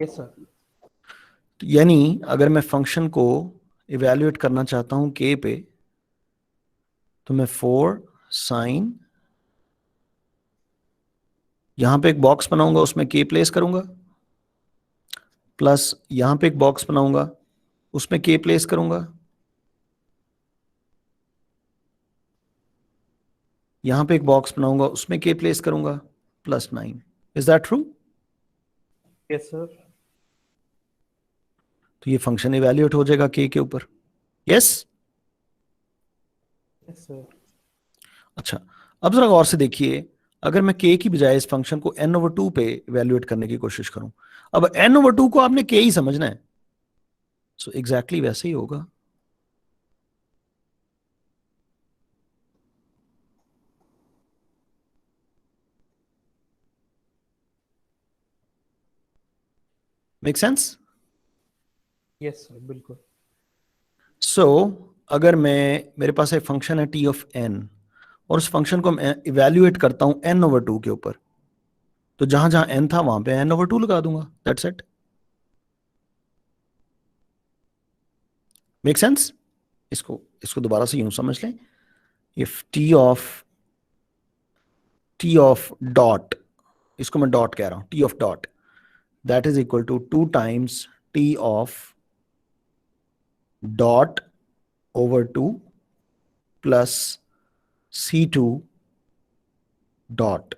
Yes, sir. यानी अगर मैं फंक्शन को इवेल्युएट करना चाहता हूं k पे, तो मैं 4 साइन, यहां पे एक बॉक्स बनाऊंगा उसमें k प्लेस करूंगा, प्लस यहां पे एक बॉक्स बनाऊंगा उसमें k प्लेस करूंगा, यहां पे एक बॉक्स बनाऊंगा उसमें k प्लेस करूंगा, plus 9। Is that true? Yes, sir. तो ये फंक्शन इवेल्युएट हो जाएगा k के ऊपर। यस? Yes, sir. अच्छा, अब जरा गौर से देखिए, अगर मैं k की बजाय इस फंक्शन को n/2 पे इवेल्युएट करने की कोशिश करूं, अब n/2 को आपने k ही समझना है, सो एग्जैक्टली वैसे ही होगा। Make sense? Yes, sir. बिल्कुल। सो अगर मेरे पास एक फंक्शन है t ऑफ n और उस फंक्शन को मैं इवेल्युएट करता हूं n/2 के ऊपर, तो जहां जहां n था वहां पे n/2 लगा दूंगा, दैट्स इट। Make sense? इसको दोबारा से यूं समझ लें, इफ t ऑफ डॉट, इसको मैं डॉट कह रहा हूं, t of dot that is equal to 2 times t of dot over 2 plus c2 dot.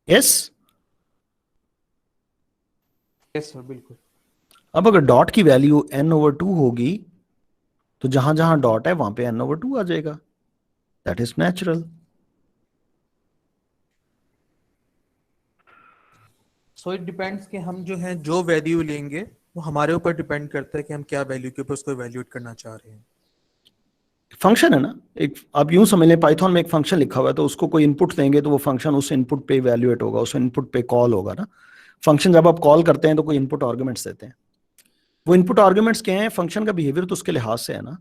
Yes? Yes, sir. बिल्कुल। अब अगर डॉट की वैल्यू n/2 होगी तो जहां जहां डॉट है वहां पे n/2 आ जाएगा, that is natural. So it depends कि हम जो है जो वैल्यू लेंगे वो हमारे ऊपर डिपेंड करता है कि हम क्या वैल्यू के ऊपर उसको इवैल्यूएट करना चाह रहे हैं। फंक्शन है ना, एक आप यूं समझ लें, पाइथन में एक फंक्शन लिखा हुआ है तो उसको कोई इनपुट देंगे तो वो फंक्शन उस इनपुट पे इवैल्यूएट होगा, उस इनपुट पे कॉल होगा ना। फंक्शन जब आप कॉल करते हैं तो कोई इनपुट आर्गुमेंट्स देते हैं, वो इनपुट आर्गुमेंट्स क्या हैं, फंक्शन का बिहेवियर तो उसके लिहाज से है ना।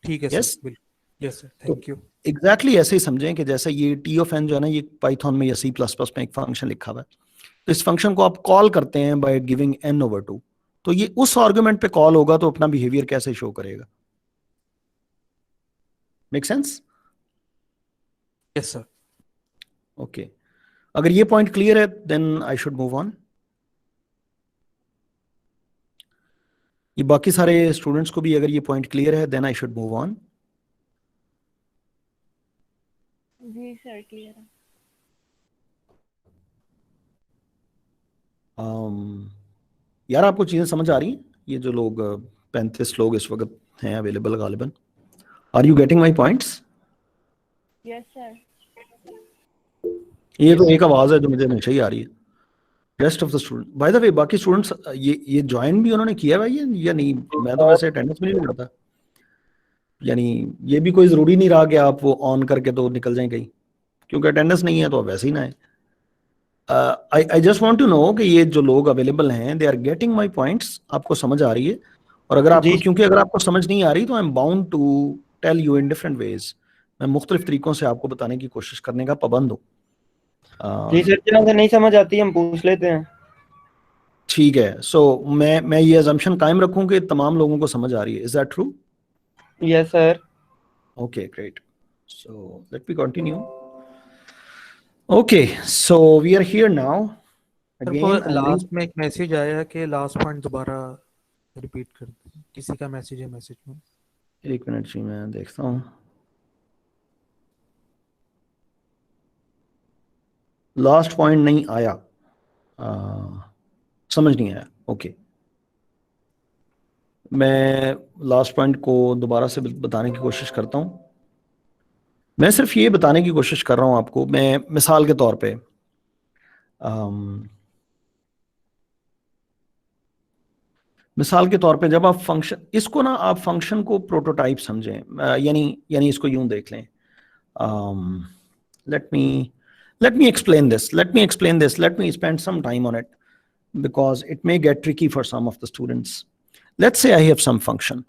ठीक है Yes? सर, बिल्कुल। Yes sir, thank you. Exactly ऐसे ही समझें कि जैसे ये टी ऑफ एन जो है ना, ये पाइथन में या C++ में एक फंक्शन लिखा हुआ है, तो इस फंक्शन को आप कॉल करते हैं बाय गिविंग n/2, तो ये उस आर्गुमेंट पे कॉल होगा तो अपना बिहेवियर कैसे शो करेगा। Make sense? Yes sir. Okay, अगर ये पॉइंट क्लियर है then I should move on. ये बाकी सारे स्टूडेंट्स को भी अगर ये पॉइंट क्लियर है then I should move on. जी सर, क्लियर है। यार आपको चीजें समझ आ रही हैं? ये जो लोग 35 लोग इस वक्त हैं अवेलेबल गालिबन, are you getting my points? Yes sir. ये तो एक आवाज है जो मुझे हमेशा ही आ रही है। Rest of the student, by the way बाकी स्टूडेंट्स ये ज्वाइन भी उन्होंने किया हुआ है या नहीं? मैं तो वैसे अटेंडेंस में नहीं लगाता, यानी ये भी कोई जरूरी नहीं रहा कि आप वो ऑन करके तो निकल जाएं कहीं, क्योंकि अटेंडेंस नहीं है तो आप वैसे ही ना है। I just want to know कि ये जो लोग अवेलेबल हैं they are getting my points, आपको समझ आ रही है? और अगर आपको, क्योंकि अगर आपको समझ नहीं आ रही तो I am bound to tell you in different ways, मैं मुख्तलिफ तरीकों से आपको बताने की कोशिश करने का पाबंद हूँ। जी सर, जहाँ से नहीं समझ आती हम पूछ लेते हैं। ठीक है, सो मैं ये अजम्पशन कायम रखूं कि तमाम लोगों को समझ आ रही है। Is that true? Yes sir. Okay, great. So let me continue. Okay, so we are here now. Again, on last में एक मैसेज आया कि लास्ट पॉइंट दोबारा रिपीट कर दें, किसी का मैसेज है मैसेज में। एक मिनट जी मैं देखता हूँ। लास्ट पॉइंट नहीं आया। समझ नहीं आया? ओके, मैं लास्ट पॉइंट को दोबारा से बताने की कोशिश करता हूं। मैं सिर्फ ये बताने की कोशिश कर रहा हूं आपको, मैं मिसाल के तौर पे मिसाल के तौर पे जब आप फंक्शन, इसको ना आप फंक्शन को प्रोटोटाइप समझें, यानी इसको यूं देख लें। let me explain this, let me spend some time on it because it may get tricky for some of the students. Let's say I have some function.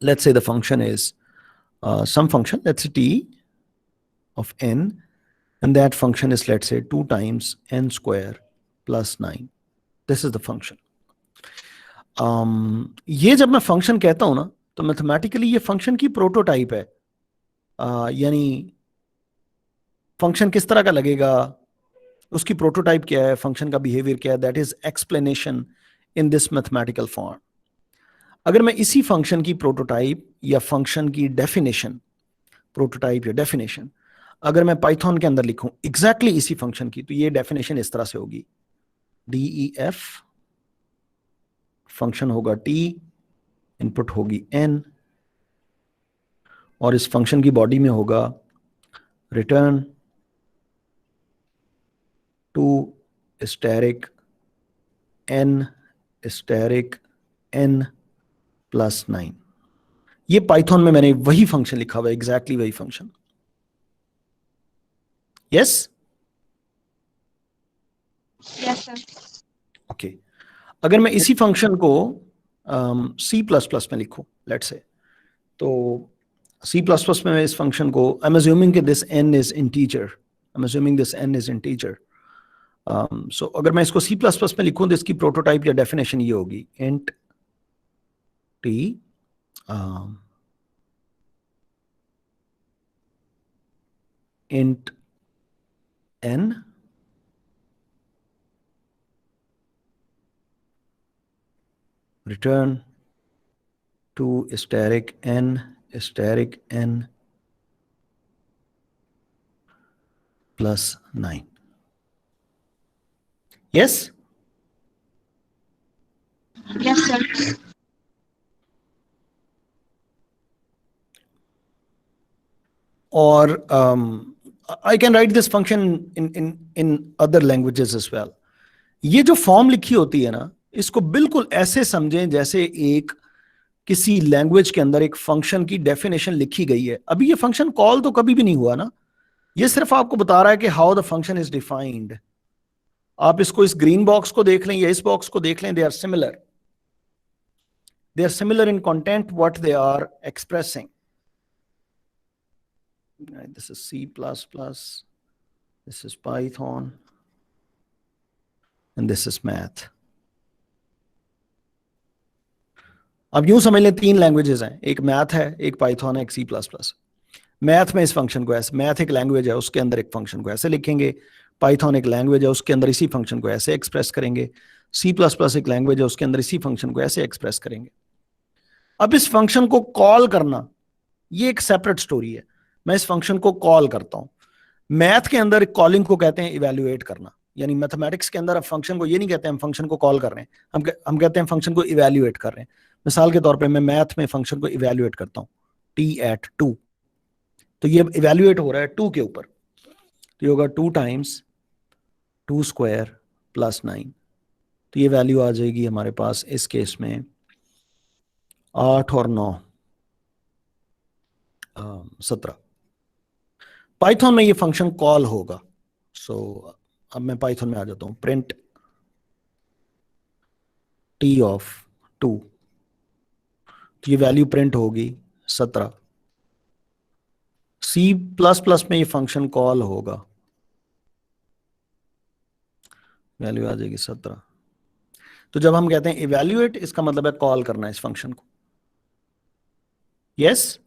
Let's say the function is some function, let's say t of n, and that function is, let's say, 2 times n square plus 9. This is the function. ये जब मैं function कहता हूं ना, तो mathematically ये function की prototype है। यानी फंक्शन किस तरह का लगेगा, उसकी प्रोटोटाइप क्या है, फंक्शन का बिहेवियर क्या है, that is explanation in this mathematical form. अगर मैं इसी फंक्शन की प्रोटोटाइप या फंक्शन की डेफिनेशन, प्रोटोटाइप या डेफिनेशन अगर मैं पाइथन के अंदर लिखूं एग्जैक्टली इसी फंक्शन की, तो ये डेफिनेशन इस तरह से होगी, DEF, फंक्शन होगा t, इनपुट होगी n, और इस फंक्शन की बॉडी में होगा return two asterisk n plus 9। ये पाइथन में मैंने वही फंक्शन लिखा हुआ है, एग्जैक्टली वही function. Yes yes sir. Okay, अगर मैं इसी फंक्शन को C++ में लिखूं, लेट्स से, तो C++ में मैं इस फंक्शन को, आई एम अज्यूमिंग कि दिस n इज इंटीजर, सो अगर मैं इसको C++ में लिखूं तो इसकी प्रोटोटाइप या डेफिनेशन ये होगी, int t int n return to static n plus 9. Yes? Yes, sir. Or I can write this function in other languages as well. ये जो फॉर्म लिखी होती है ना, इसको बिल्कुल ऐसे समझें जैसे एक किसी लैंग्वेज के अंदर एक फंक्शन की डेफिनेशन लिखी गई है। अभी ये फंक्शन कॉल तो कभी भी नहीं हुआ ना, ये सिर्फ आपको बता रहा है कि how the function is defined. आप इसको इस ग्रीन बॉक्स को देख लें या इस बॉक्स को देख लें, they are similar in content what they are expressing. This is C++, this is Python, and this is math. अब यूं समझ लें 3 लैंग्वेजेस हैं, एक मैथ है, एक पाइथन है, एक C++। मैथ में इस फंक्शन को ऐसे, मैथ एक लैंग्वेज है, उसके अंदर एक फंक्शन को ऐसे लिखेंगे, पाइथन एक लैंग्वेज है, उसके अंदर इसी फंक्शन को ऐसे एक्सप्रेस करेंगे, C++ एक लैंग्वेज है, उसके अंदर इसी फंक्शन को ऐसे एक्सप्रेस करेंगे। अब इस फंक्शन को कॉल करना, ये एक सेपरेट स्टोरी है। मैं इस फंक्शन को कॉल करता हूं। मैथ के अंदर कॉलिंग को कहते हैं इवैल्यूएट करना, यानी मैथमेटिक्स के अंदर अब फंक्शन को ये नहीं कहते हैं हम फंक्शन को कॉल कर रहे हैं, हम कहते हैं फंक्शन को इवैल्यूएट कर रहे हैं। मिसाल के तौर पे मैं मैथ में फंक्शन को इवैल्यूएट करता हूं t@2, तो ये इवैल्यूएट हो रहा है 2 के ऊपर, तो ये होगा 2 टाइम्स 2 स्क्वायर प्लस 9, तो ये वैल्यू आ जाएगी हमारे पास इस केस में 8 और 9 17। पाइथन में ये फंक्शन कॉल होगा। सो अब मैं पाइथन में आ जाता हूं, प्रिंट t ऑफ 2, तो ये वैल्यू प्रिंट होगी 17। C++ में ये फंक्शन कॉल होगा, वैल्यू आ जाएगी 17। तो जब हम कहते हैं इवैल्यूएट, इसका मतलब है कॉल करना इस फंक्शन को। Yes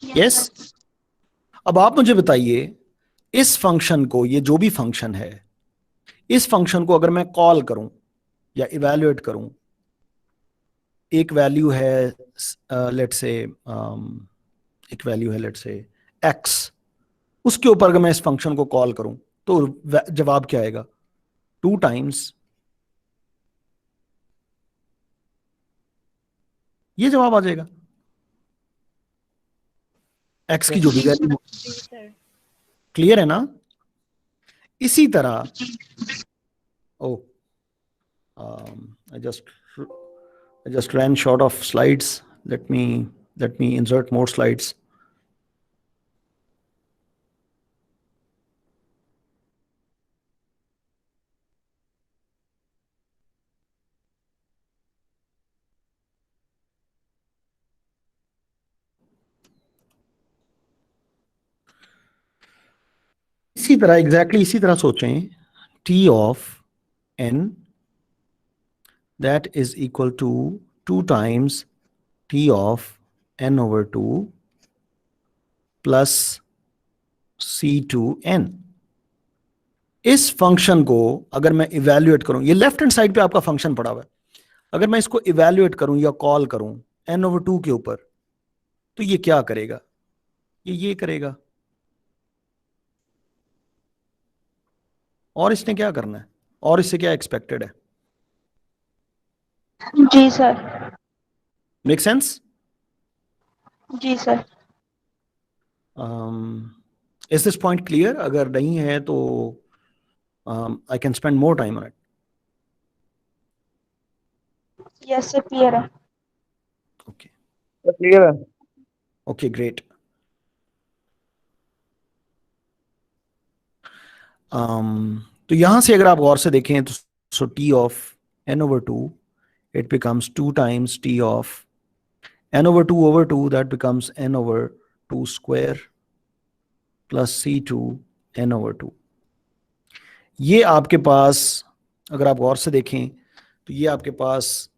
yes. अब आप मुझे बताइए, इस फंक्शन को, ये जो भी फंक्शन है, इस फंक्शन को अगर मैं कॉल करूं या इवैल्यूएट करूं, एक वैल्यू है लेट्स से x, उसके ऊपर अगर मैं इस फंक्शन को कॉल करूं, तो जवाब क्या आएगा? 2 टाइम्स, ये जवाब आ जाएगा x की जो भी वैल्यू। जी सर। क्लियर है ना? इसी तरह ओ I just ran short of slides. Let me insert more slides. इसी तरह एग्जैक्टली इसी तरह सोचें, t of n that is equal to 2 times t of n over 2 plus c2n। इस फंक्शन को अगर मैं इवेल्युएट करूं, ये लेफ्ट हैंड साइड पे आपका फंक्शन पड़ा हुआ है, अगर मैं इसको इवेल्युएट करूं या कॉल करूं n over 2 के ऊपर, तो ये क्या करेगा? ये करेगा। और इसने क्या करना है? और इससे क्या एक्सपेक्टेड है? जी सर। Make sense? जी sir. Is this point clear? अगर नहीं है तो I can spend more time on it. Yes sir, clear है। ओके क्लियर है। Okay great. तो यहां से अगर आप गौर से देखें तो so t of n over 2 it becomes 2 times t of n over 2 that becomes n over 2 square plus c2 n over 2। ये आपके पास अगर आप गौर से देखें तो ये आपके पास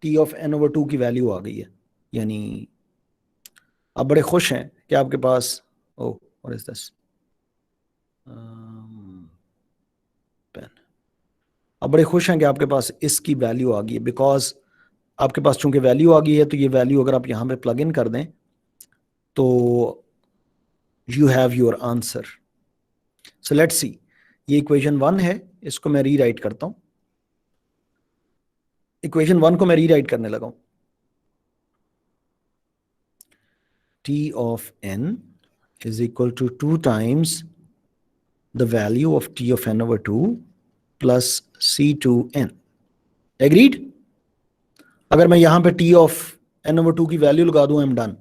t of n over 2 की वैल्यू आ गई है। यानी आप बड़े खुश हैं कि आपके पास what is this? पेन। आप बड़े खुश हैं कि आपके पास इसकी वैल्यू आ गई है, बिकॉज आपके पास चूंकि वैल्यू आ गई है तो ये वैल्यू अगर आप यहां पे प्लग इन कर दें तो you have your answer. So let's सी, ये इक्वेशन 1 है, इसको मैं रीराइट करता हूं। इक्वेशन 1 को मैं रीराइट करने लगा हूं। t of n is equal to 2 times the value of t of n over 2 plus c2n। Agreed? अगर मैं यहां पे t of n over 2 की वैल्यू लगा दूं, आई एम डन।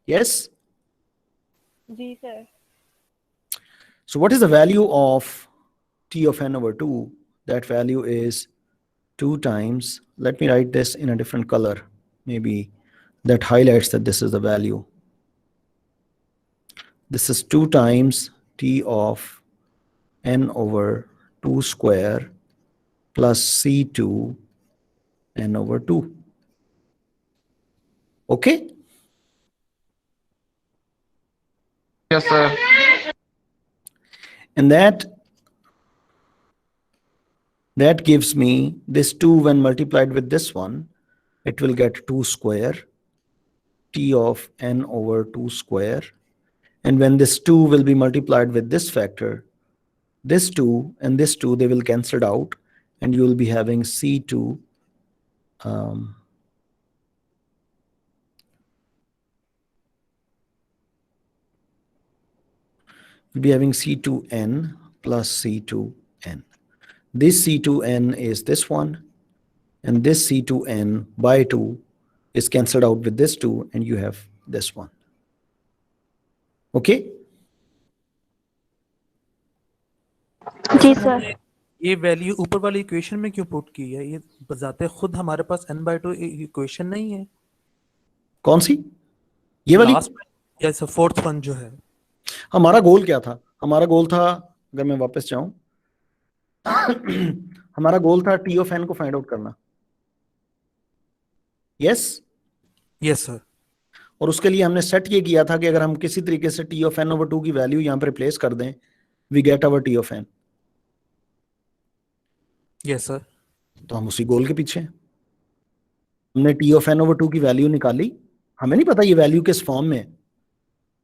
यस? जी sir. So what is the value of t of n over 2? That value is 2 times, let me write this in a different color, maybe that highlights that this is the value. This is 2 times t of n over 2 square plus c2 n over 2. Okay? Yes, sir. And that gives me this 2 when multiplied with this one, it will get 2 square t of n over 2 square. And when this 2 will be multiplied with this factor, this 2 and this 2, they will cancel out, and you will be having c2 you'll be having c2n plus c2n. This c2n is this one, and this c2n by 2 is cancelled out with this 2, and you have this one. Okay? जी sir. ये value ऊपर वाली equation में क्यों put की है? ये बजाते खुद हमारे पास n/2 इक्वेशन नहीं है। कौन सी? ये वाली? लास्ट या फोर्थ वन जो है। हमारा गोल क्या था? हमारा गोल था, अगर मैं वापस जाऊं, हमारा गोल था t of n को फाइंड आउट करना। यस? Yes sir. और उसके लिए हमने सेट ये किया था कि अगर हम किसी तरीके से t of n over 2 की वैल्यू यहां पर रिप्लेस कर दें, we get our t of n। Yes sir. तो हम उसी गोल के पीछे हैं। हमने t of n over 2 की वैल्यू निकाली, हमें नहीं पता ये वैल्यू किस फॉर्म में है,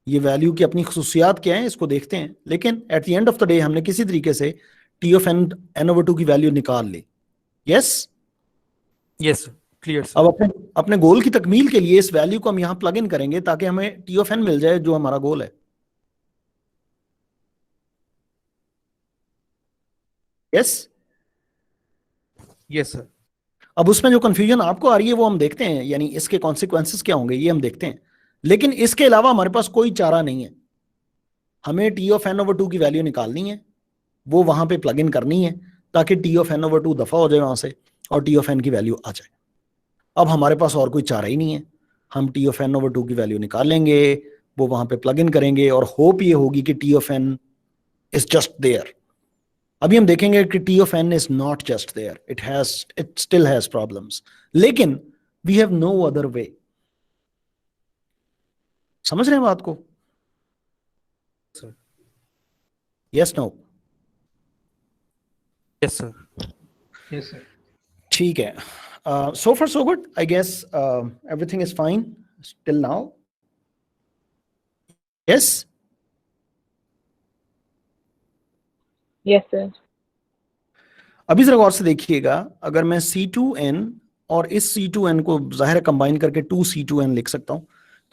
ये वैल्यू की अपनी खसूसियात क्या है इसको देखते हैं, लेकिन at the end of the day हमने किसी तरीके से T of N over two की वैल्यू निकाल ली। Yes, yes clear sir. अब अपने गोल की तकमील के लिए इस वैल्यू को हम यहां प्लग इन करेंगे ताकि हमें टी ऑफ एन मिल जाए जो हमारा गोल है। Yes yes sir. अब उसमें जो कंफ्यूजन आपको आ रही है वो हम देखते हैं, यानी इसके कॉन्सिक्वेंसेस क्या होंगे ये हम देखते हैं, लेकिन इसके अलावा हमारे पास कोई चारा नहीं है। हमें T of N over two की वैल्यू निकालनी है, वो वहां पे प्लग इन करनी है ताकि T of N over two दफा हो जाए वहां से और टी ऑफ एन की वैल्यू आ जाए। अब हमारे पास और कोई चारा ही नहीं है, हम T of N over two की वैल्यू निकाल लेंगे, वो वहां पे प्लग इन करेंगे और होप ये होगी कि T of N is just there. अभी हम देखेंगे कि T of N is not just there, it still has problems, लेकिन we have no other way. समझ रहे हैं बात को? Sir yes no? Yes sir. Yes sir. ठीक है, so far so good, I guess. Everything is fine till now. Yes? Yes sir. अभी जरा गौर से देखिएगा, अगर मैं C2n और इस C2n को जाहिर कंबाइन करके 2C2n लिख सकता हूं,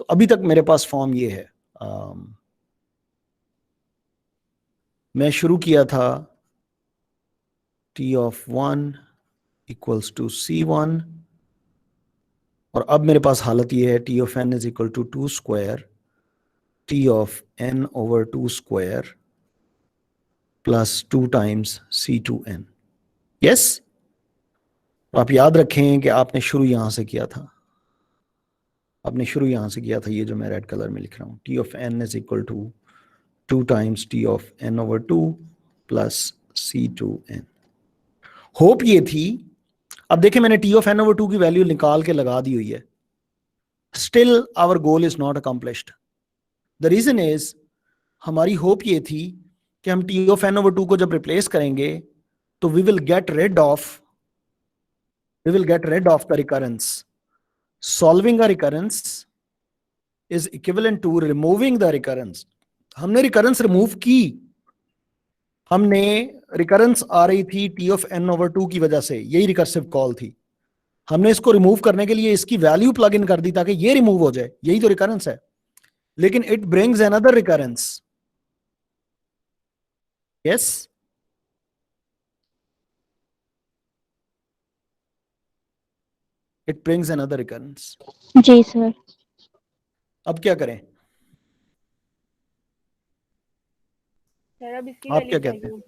तो अभी तक मेरे पास फॉर्म ये है। मैं शुरू किया था T of 1 equals to C1 और अब मेरे पास हालत ये है T of n is equal to 2 square T of n over 2 square plus 2 times C2n. Yes? आप याद रखें कि आपने शुरू यहां से किया था, ये जो मैं रेड कलर में लिख रहा हूं, T of n is equal to 2 times T of n over 2 plus C2n. Hope ये थी। अब देखें मैंने T of n over 2 की वैल्यू निकाल के लगा दी हुई है, still our goal is not accomplished. The reason is, हमारी होप ये थी कि हम T of n over 2 को जब रिप्लेस करेंगे तो we will get rid of the recurrence. Solving a recurrence is equivalent to removing the recurrence. हमने recurrence remove की, हमने recurrence आ रही थी T of n over 2 की वजह से, यही recursive कॉल थी। हमने इसको रिमूव करने के लिए इसकी वैल्यू प्लग इन कर दी ताकि ये रिमूव हो जाए, यही तो रिकरेंस है। लेकिन it brings another recurrence. Yes, it brings another recurrence. जी सर। अब क्या करें? सर अब इसकी आप क्या वैल्यू कहते हैं?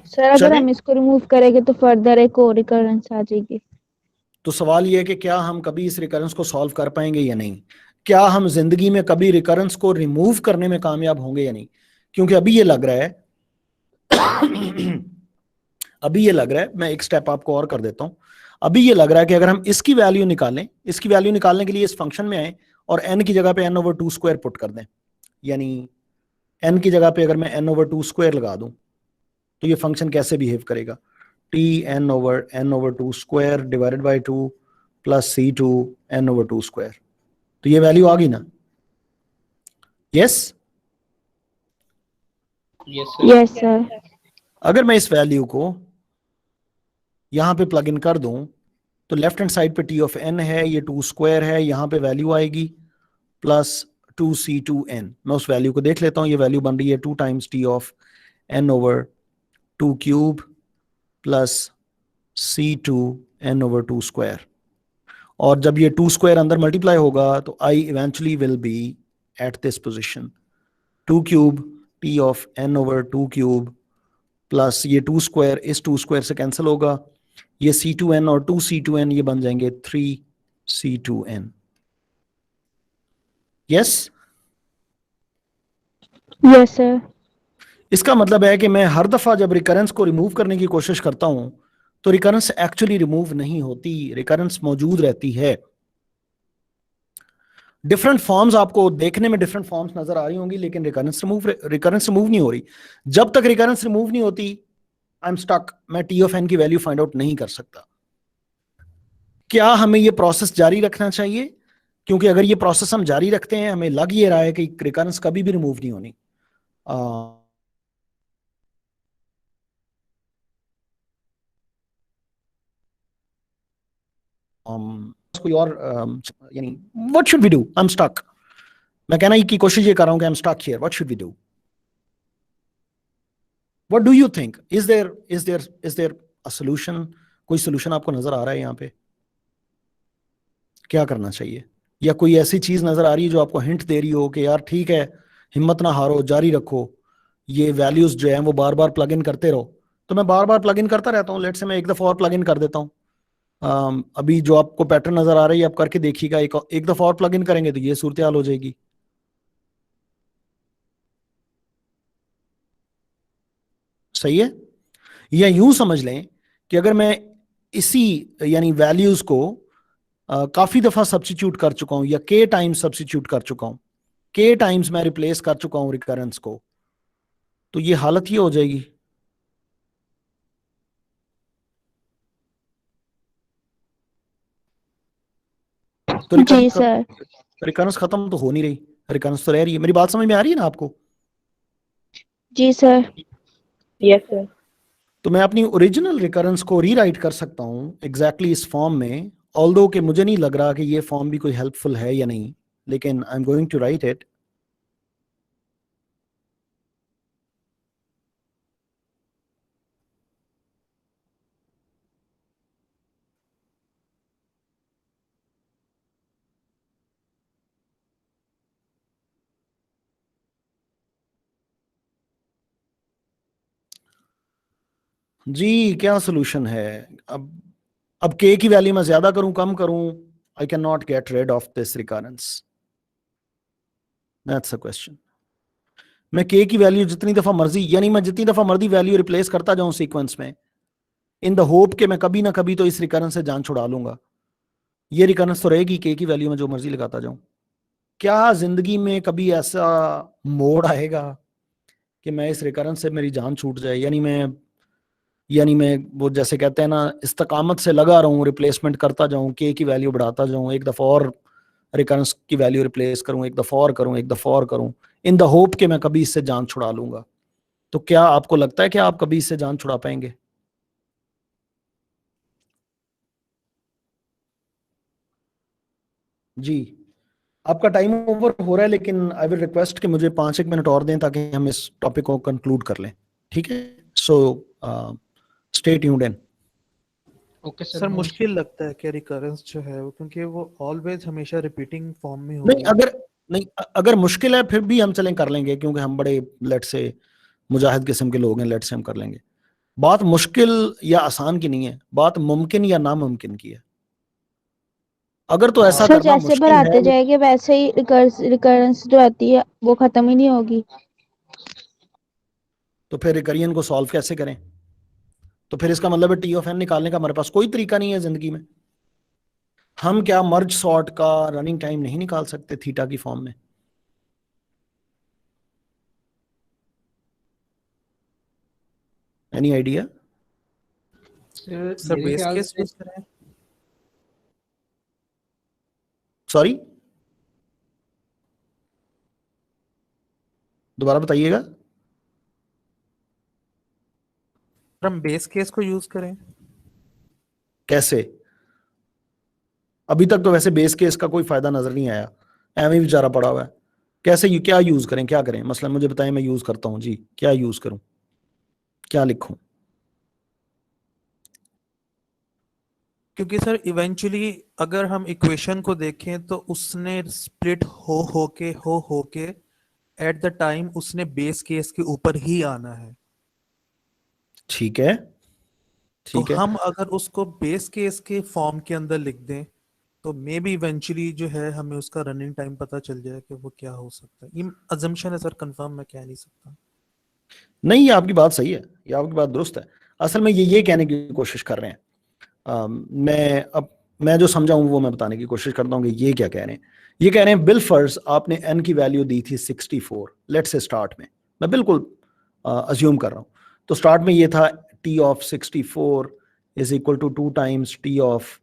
सर अगर चलें? हम इसको रिमूव करेंगे तो फर्दर एक और रिकरेंस आ जाएगी। तो सवाल यह है कि क्या हम कभी इस रिकरेंस को सॉल्व कर पाएंगे या नहीं? क्या हम जिंदगी में कभी रिकरेंस को रिमूव करने में कामयाब होंगे या नहीं? क्योंकि अभी ये लग रहा है मैं एक स्टेप आपको और कर देता हूं। अभी ये लग रहा है कि अगर हम इसकी वैल्यू निकालें, इसकी वैल्यू निकालने के लिए इस फंक्शन में आए और n की जगह पे n over 2 स्क्वायर पुट कर दें, यानी n की जगह पे अगर मैं n over 2 स्क्वायर लगा दूं तो ये फंक्शन कैसे बिहेव करेगा? t n over 2 square divided by 2 plus c2 n over 2 square. तो ये वैल्यू आ गई ना? यस? Yes sir. अगर मैं इस वैल्यू को यहां पे प्लग इन कर दूं तो लेफ्ट हैंड साइड पे T of n है, ये 2 स्क्वायर है, यहां पे वैल्यू आएगी प्लस 2c2n। मैं उस वैल्यू को देख लेता हूं, ये वैल्यू बन रही है 2 times T of n over 2 cube plus c2 n over 2 square. और जब ये 2 स्क्वायर अंदर मल्टीप्लाई होगा तो I eventually will be at this position, 2 cube T of n over 2 cube plus ये 2 स्क्वायर इस 2 स्क्वायर से कैंसिल होगा, ये c2n और 2c2n ये बन जाएंगे 3c2n। यस? Yes sir. इसका मतलब है कि मैं हर दफा जब रिकरेंस को रिमूव करने की कोशिश करता हूं तो रिकरेंस एक्चुअली रिमूव नहीं होती, रिकरेंस मौजूद रहती है। डिफरेंट फॉर्म्स आपको देखने में डिफरेंट फॉर्म्स नजर आ रही होंगी, लेकिन रिकरेंस रिमूव नहीं हो रही। जब तक रिकरेंस रिमूव नहीं होती आई एम स्टक, मैं T of n की वैल्यू फाइंड आउट नहीं कर सकता। क्या हमें ये प्रोसेस जारी रखना चाहिए क्योंकि अगर ये प्रोसेस हम जारी रखते हैं, हमें लग ये रहा है कि रिकरेंस कभी भी रिमूव नहीं होनी। कोई और यानी what should we do, I am stuck. मैं कहना की कोशिश ये कर रहा हूं कि I am stuck here, what should we do, what do you think, is there a solution? कोई सॉल्यूशन आपको नजर आ रहा है यहाँ पे? क्या करना चाहिए? या कोई ऐसी चीज नजर आ रही है जो आपको हिंट दे रही हो कि यार ठीक है, हिम्मत ना हारो, जारी रखो, ये वैल्यूज जो है वो बार बार प्लग इन करते रहो। तो मैं बार बार प्लग इन करता रहता हूँ, लेट से मैं एक दफा और प्लग इन कर देता हूँ। अभी जो आपको पैटर्न नजर आ रही है आप करके देखिएगा, एक दफा और प्लग इन करेंगे तो ये सूरत हाल हो जाएगी। सही है? या यूं समझ लें कि अगर मैं इसी यानी वैल्यूज को काफी दफा सब्स्टिट्यूट कर चुका हूं या के टाइम्स सब्स्टिट्यूट कर चुका हूं, के टाइम्स मैं रिप्लेस कर चुका हूं रिकरेंस को, तो ये हालत ये हो जाएगी। तो जी सर। रिकरेंस खत्म तो हो नहीं रही, रिकरेंस तो रह रही है। मेरी बात समझ में आ रही है ना आपको? जी सर। Yes, sir. तो मैं अपनी ओरिजिनल रिकरेंस को रीराइट कर सकता हूं एग्जैक्टली इस फॉर्म में, ऑल्दो कि मुझे नहीं लग रहा कि ये फॉर्म भी कोई हेल्पफुल है या नहीं, लेकिन I am going to write it. जी क्या सोल्यूशन है? अब के की वैल्यू मैं ज्यादा करूं कम करूं, I can not gate rid of this recurrence, that's a question. मैं के की वैल्यू जितनी दफा मर्जी, यानी मैं जितनी दफा मर्जी वैल्यू रिप्लेस करता जाऊं सीक्वेंस में, इन द होप कि मैं कभी ना कभी तो इस रिकरेंस से जान छुड़ा लूंगा। ये रिकरेंस तो रहेगी के की वैल्यू में जो मर्जी लगाता जाऊं। क्या जिंदगी में कभी ऐसा मोड़ आएगा कि मैं इस रिकरेंस से मेरी जान छूट जाए, यानी मैं वो जैसे कहते हैं ना, इस्तकामत से लगा रहूं, रिप्लेसमेंट करता जाऊं, के की वैल्यू बढ़ाता जाऊं, एक दफा और रिकरेंस की वैल्यू रिप्लेस करूं, एक दफा और करूं, एक दफा और करूं, इन द होप कि मैं कभी इससे जान छुड़ा लूंगा। तो क्या आपको लगता है कि आप कभी इससे जान छुड़ा पाएंगे? जी आपका टाइम ओवर हो रहा है, लेकिन आई विल रिक्वेस्ट कि मुझे 5-1 मिनट और दें ताकि हम इस टॉपिक को कंक्लूड कर लें, ठीक है? So stay tuned in. Okay sir sir. मुश्किल लगता है कि रिकरेंस जो है वो, क्योंकि वो ऑलवेज हमेशा रिपीटिंग फॉर्म में नहीं होगी। अगर मुश्किल है फिर भी हम चलें कर लेंगे, क्योंकि हम बड़े लेट से मुजाहिद किस्म के लोग हैं, लेट से हम कर लेंगे। बात मुश्किल या आसान की नहीं है, बात मुमकिन या नामुमकिन की है। अगर तो ऐसा सर करना जैसे मुश्किल बढ़ाते है, जाएंगे वैसे ही रिकरेंस जो आती है वो खत्म ही नहीं होगी। तो फिर रिकरियन को सॉल्व कैसे करें? तो फिर इसका मतलब है टी ऑफ एन निकालने का हमारे पास कोई तरीका नहीं है जिंदगी में। हम क्या मर्ज सॉर्ट का रनिंग टाइम नहीं निकाल सकते थीटा की फॉर्म में? Any idea? सर मेरे बेस ख्याल केस से यूज करें। सॉरी दोबारा बताइएगा। हम बेस केस को यूज करें। कैसे? अभी तक तो वैसे बेस केस का कोई फायदा नजर नहीं आया, एवं बेचारा पड़ा हुआ है। कैसे क्या यूज करें, क्या करें? मसलन मुझे बताएं, मैं यूज करता हूं जी, क्या यूज करूं, क्या लिखूं? क्योंकि सर इवेंचुअली अगर हम इक्वेशन को देखें तो उसने स्प्लिट हो के एट द टाइम उसने बेस केस के ऊपर ही आना है। ठीक है, तो ठीक है। हम अगर उसको बेस केस के फॉर्म के अंदर लिख दें तो मे बी इवेंचुअली जो है हमें उसका रनिंग टाइम पता चल जाए कि वो क्या हो सकता है। ये अजम्पशन है सर, कंफर्म मैं कह नहीं सकता। नहीं, ये आपकी बात सही है, ये आपकी बात दुरुस्त है। असल में ये कहने की कोशिश कर रहे हैं, मैं जो समझा हूं वो मैं बताने की कोशिश करता हूं कि ये क्या कह रहे हैं। ये कह रहे हैं बिलफर्स आपने n की वैल्यू दी थी 64, लेट्स से स्टार्ट में, मैं बिल्कुल अज्यूम कर रहा हूं, तो स्टार्ट में ये था t of 64 is equal to 2 times t of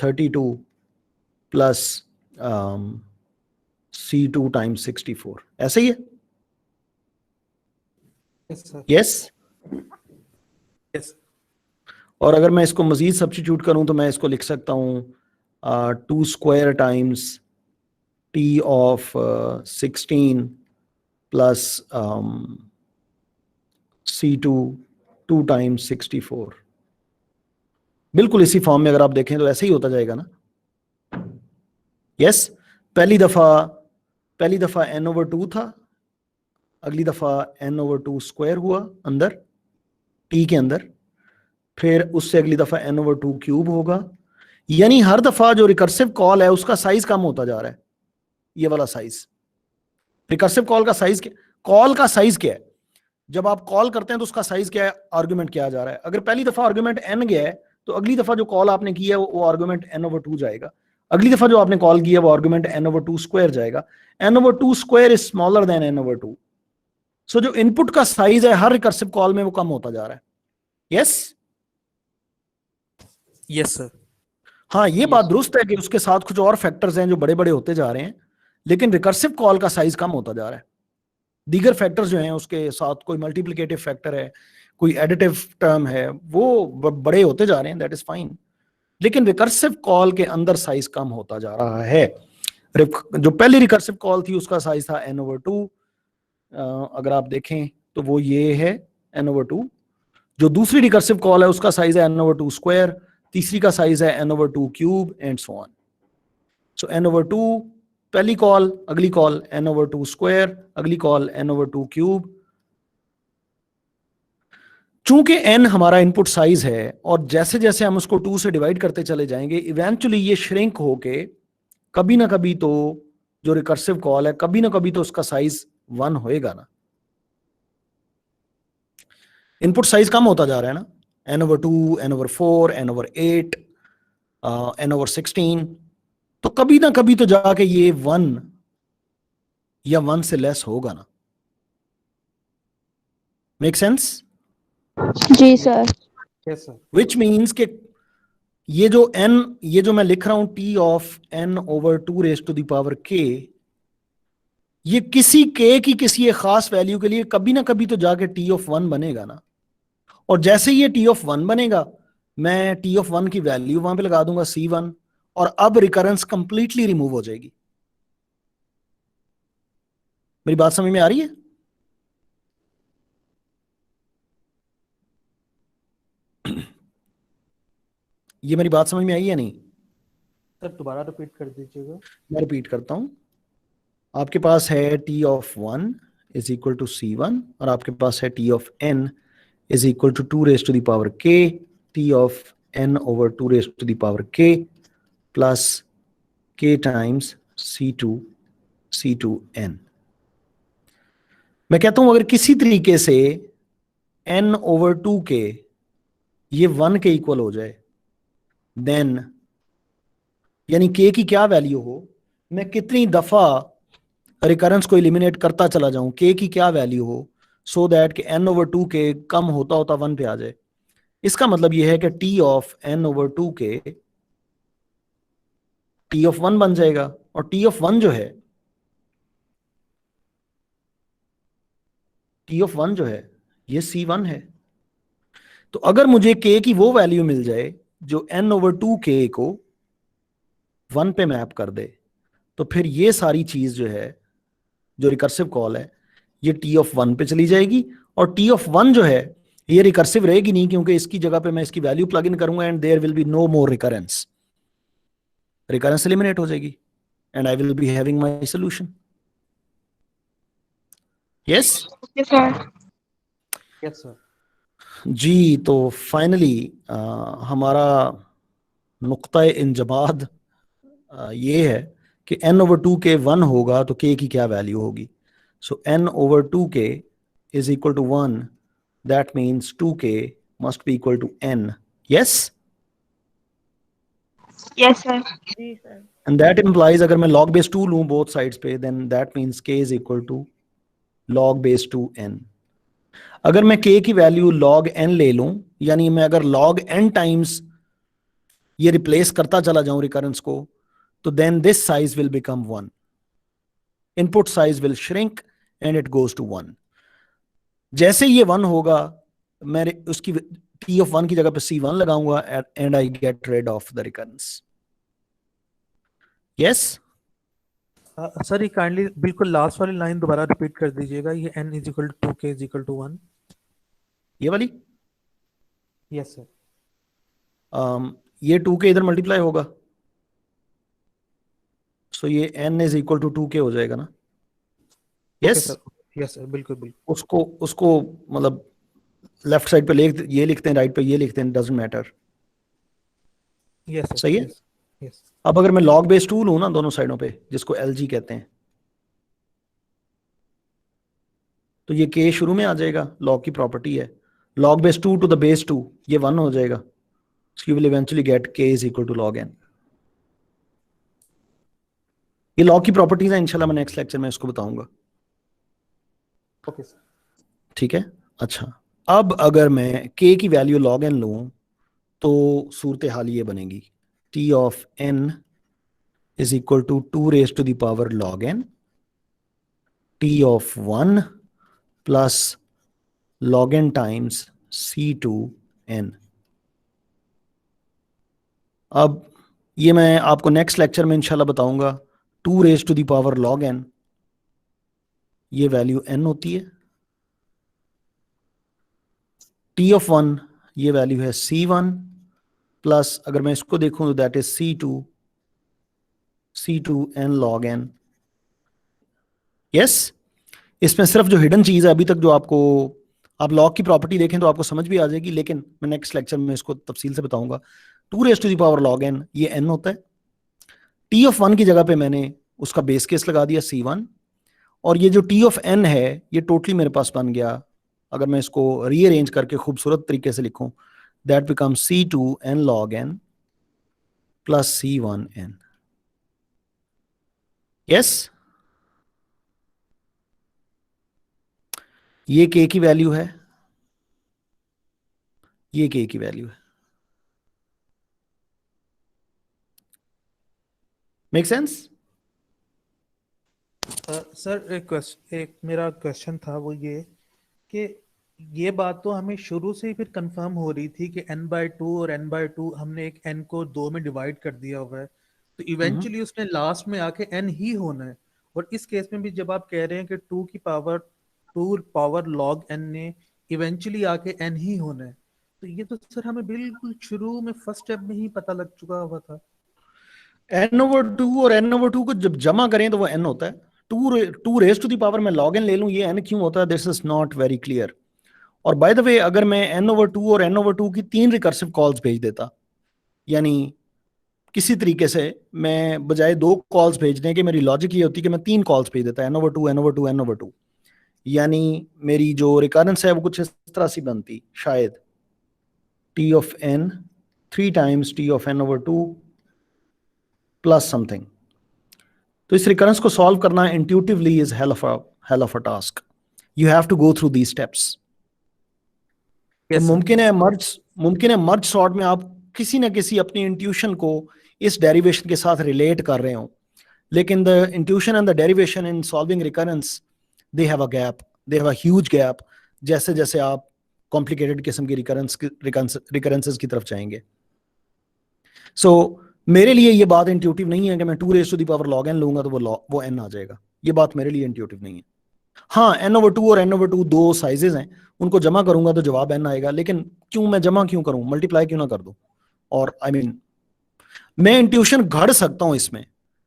32 plus C2 times 64, ऐसे ही है? Yes sir, yes. यस, और अगर मैं इसको मजीद सब्स्टिट्यूट करूं तो मैं इसको लिख सकता हूं 2 square times t of 16 plus C2 2 times 64। बिल्कुल इसी फॉर्म में अगर आप देखें तो ऐसे ही होता जाएगा ना? यस। पहली दफा n/2 था, अगली दफा n/2 स्क्वायर हुआ अंदर t के अंदर, फिर उससे अगली दफा n/2 क्यूब होगा। यानी हर दफा जो रिकर्सिव कॉल है उसका साइज कम होता जा रहा है। ये वाला साइज, रिकर्सिव कॉल का साइज क्या है? जब आप कॉल करते हैं तो उसका साइज क्या है? आर्गुमेंट क्या जा रहा है? अगर पहली दफा आर्गुमेंट n गया है तो अगली दफा जो कॉल आपने की है वो आर्गुमेंट n/2 जाएगा। अगली दफा जो आपने कॉल किया है वो आर्गुमेंट n/2 स्क्वायर जाएगा। n/2 square is smaller than n/2। सो जो इनपुट का साइज है हर रिकर्सिव कॉल में वो कम होता जा रहा है। यस? यस सर, हाँ, ये बात दुरुस्त है कि उसके साथ कुछ और फैक्टर्स हैं जो बड़े बड़े होते जा रहे हैं, लेकिन रिकर्सिव कॉल का साइज कम होता जा रहा है। दीगर फैक्टर्स जो हैं उसके साथ, कोई मल्टीप्लिकेटिव फैक्टर है, कोई एडिटिव टर्म है, वो बड़े होते जा रहे हैं, दैट इज फाइन, लेकिन रिकर्सिव कॉल के अंदर साइज कम होता जा रहा है। जो पहली रिकर्सिव कॉल थी उसका साइज था n/2, अगर आप देखें तो वो ये है n/2। जो दूसरी रिकर्सिव कॉल है उसका साइज है n/2 स्क्वायर, तीसरी का साइज है n/2 cube and so on. So n/2 पहली कॉल, अगली कॉल n/2 स्क्वायर, अगली कॉल n/2 क्यूब। चूंकि n हमारा इनपुट साइज है और जैसे जैसे हम उसको 2 से डिवाइड करते चले जाएंगे इवेंचुअली ये श्रिंक होके कभी ना कभी तो जो रिकर्सिव कॉल है कभी ना कभी तो उसका साइज 1 होएगा ना। इनपुट साइज कम होता जा रहा है ना, n/2, n/4, n/8, n/16, तो कभी ना कभी तो जाके ये 1 या 1 से लेस होगा ना। Make sense? जी sir. Yes sir, which means कि ये जो मैं लिख रहा हूं t of n/2 raise to the power k, ये किसी k की किसी एक खास वैल्यू के लिए कभी ना कभी तो जाके t ऑफ 1 बनेगा ना। और जैसे ये t ऑफ 1 बनेगा मैं t ऑफ 1 की वैल्यू वहां पे लगा दूंगा C1, और अब रिकरेंस कंप्लीटली रिमूव हो जाएगी। मेरी बात समझ में आ रही है? ये मेरी बात समझ में आई है नहीं? सर दोबारा रिपीट कर दीजिएगा। मैं रिपीट करता हूं। आपके पास है t of 1 is equal to C1, और आपके पास है t of n is equal to 2 raise to the power k, t of n/2 raise to the power k plus k times C2n। मैं कहता हूं अगर किसी तरीके से n/2 के ये 1 के इक्वल हो जाए, देन यानी k की क्या वैल्यू हो, मैं कितनी दफा रिकरेंस को एलिमिनेट करता चला जाऊं, k की क्या वैल्यू हो, सो दैट कि n/2 के कम होता होता 1 पे आ जाए। इसका मतलब यह है कि t ऑफ n/2 के t ऑफ 1 बन जाएगा, और t ऑफ 1 जो है ये C1 है। तो अगर मुझे k की वो वैल्यू मिल जाए जो n/2 k को 1 पे मैप कर दे, तो फिर ये सारी चीज जो है, जो रिकर्सिव कॉल है, ये t ऑफ 1 पे चली जाएगी, और t ऑफ 1 जो है ये रिकर्सिव रहेगी नहीं, क्योंकि इसकी जगह पे मैं इसकी वैल्यू प्लग इन करूंगा and there will be no more recurrence eliminate हो जाएगी and I will be having my solution. Yes? Okay, sir. Yes sir, जी, तो फाइनली हमारा नुक्ता इंजबाद ये है कि n/2 के 1 होगा तो k की क्या वैल्यू होगी। So n/2 k is equal to 1, that means 2k must be equal to n। Yes? Yes, sir. जी सर। एंड दैट इम्प्लाइज अगर मैं log base 2 लूं बोथ साइड्स पे, then that means k is equal to log base 2n। अगर मैं k की value log n ले लूं, यानी मैं अगर log n टाइम्स ये रिप्लेस करता चला जाऊं रिकरेंस को, तो then this size will become 1. Input size will shrink and it goes to 1. जैसे ये 1 होगा, मैं उसकी t of 1 की जगह पे c1 लगाऊंगा and I get rid of the recurrence. Yes? Sir ये काइंडली बिल्कुल लास्ट वाली लाइन दोबारा रिपीट कर दीजिएगा, ये n is equal to 2k is equal to 1. ये वाली यस सर. ये 2k इधर मल्टीप्लाई होगा, सो ये n is equal to 2k हो जाएगा ना. यस यस सर, बिल्कुल बिल्कुल. उसको मतलब लेफ्ट साइड पे ये लिखते हैं, राइट पे ये लिखते हैं, डजंट मैटर. Yes sir. सही है. यस. अब अगर मैं log बेस 2 लूं ना दोनों साइडों पे, जिसको LG कहते हैं, तो ये k शुरू में आ जाएगा, log की प्रॉपर्टी है. log base 2 to the base 2, ये 1 हो जाएगा. So you will eventually get k is equal to log n. ये log की प्रॉपर्टीज है, इंशाल्लाह मैं नेक्स्ट लेक्चर में इसको बताऊंगा. Okay sir. ठीक है. अच्छा, अब अगर मैं k की वैल्यू log n लूं तो सूरत हाल ये बनेगी, t of n is equal to 2 raised to the power log n, t of 1 plus log n times c2n. अब ये मैं आपको नेक्स्ट लेक्चर में इंशाल्लाह बताऊंगा. 2 raised to the power log n, ये वैल्यू n होती है. t of 1 ये वैल्यू है c1 प्लस, अगर मैं इसको देखूं तो that is c2n log n. Yes, इसमें सिर्फ जो हिडन चीज है अभी तक, जो आपको आप लॉग की प्रॉपर्टी देखें तो आपको समझ भी आ जाएगी, लेकिन मैं नेक्स्ट लेक्चर में इसको तफसील से बताऊंगा. 2 raised to the power log n, ये n होता है. t of 1 की जगह पे मैंने उसका बेस केस लगा दिया c1, और ये जो t of n है ये टोटली मेरे पास बन गया. अगर मैं इसको रीअरेंज करके खूबसूरत तरीके से लिखूं, that become c2n log n plus c1n. Yes, ये k की वैल्यू है, ये k की वैल्यू है. Make sense? सर एक मेरा क्वेश्चन था, वो ये कि ये बात तो हमें शुरू से ही फिर कंफर्म हो रही थी कि n/2 और n/2 हमने एक n को 2 में डिवाइड कर दिया हुआ है, तो इवेंचुअली उसने लास्ट में आके n ही होना है. और इस केस में भी जब आप कह रहे हैं कि 2 पावर log n ने इवेंचुअली आके n ही होना है, तो ये तो सर हमें बिल्कुल शुरू में फर्स्ट स्टेप में ही पता लग चुका हुआ था. n/2 और n/2 को जब जमा करें तो वो n होता है. 2 raised to the power में log n ले लूं, ये n क्यों होता है, this is not very clear. और बाय द वे, अगर मैं n/2 और n/2 की 3 रिकर्सिव कॉल्स भेज देता, यानी किसी तरीके से मैं बजाय 2 कॉल्स भेजने के, मेरी लॉजिक ये होती कि मैं 3 कॉल्स भेज देता, n/2 n/2 n/2, यानी मेरी जो रिकरेंस है वो कुछ इस तरह से बनती शायद, t of n 3 times t of n/2 plus something. तो इस रिकरेंस को सॉल्व करना intuitively is hell of a task. You have to go through the steps. मुमकिन है मर्ज सॉर्ट में आप किसी न किसी अपनी इंट्यूशन को इस डेरिवेशन के साथ रिलेट कर रहे हो, लेकिन the intuition and the derivation in solving recurrence, they have a gap, they have a huge gap, जैसे जैसे आप कॉम्प्लिकेटेड किस्म की रिकरेंसेस की तरफ जाएंगे. सो मेरे लिए ये बात इंट्यूटिव नहीं है कि मैं 2 raised to the power log n लूंगा तो वो n आ जाएगा. ये बात मेरे लिए इंट्यूटिव नहीं है. हाँ, n/2 और n/2 दो साइजेस हैं, उनको जमा करूंगा तो जवाब n आएगा, लेकिन क्यों मैं जमा क्यों करूं, मल्टीप्लाई क्यों ना कर दूं. और मैं इंट्यूशन घड़ सकता हूं इसमें,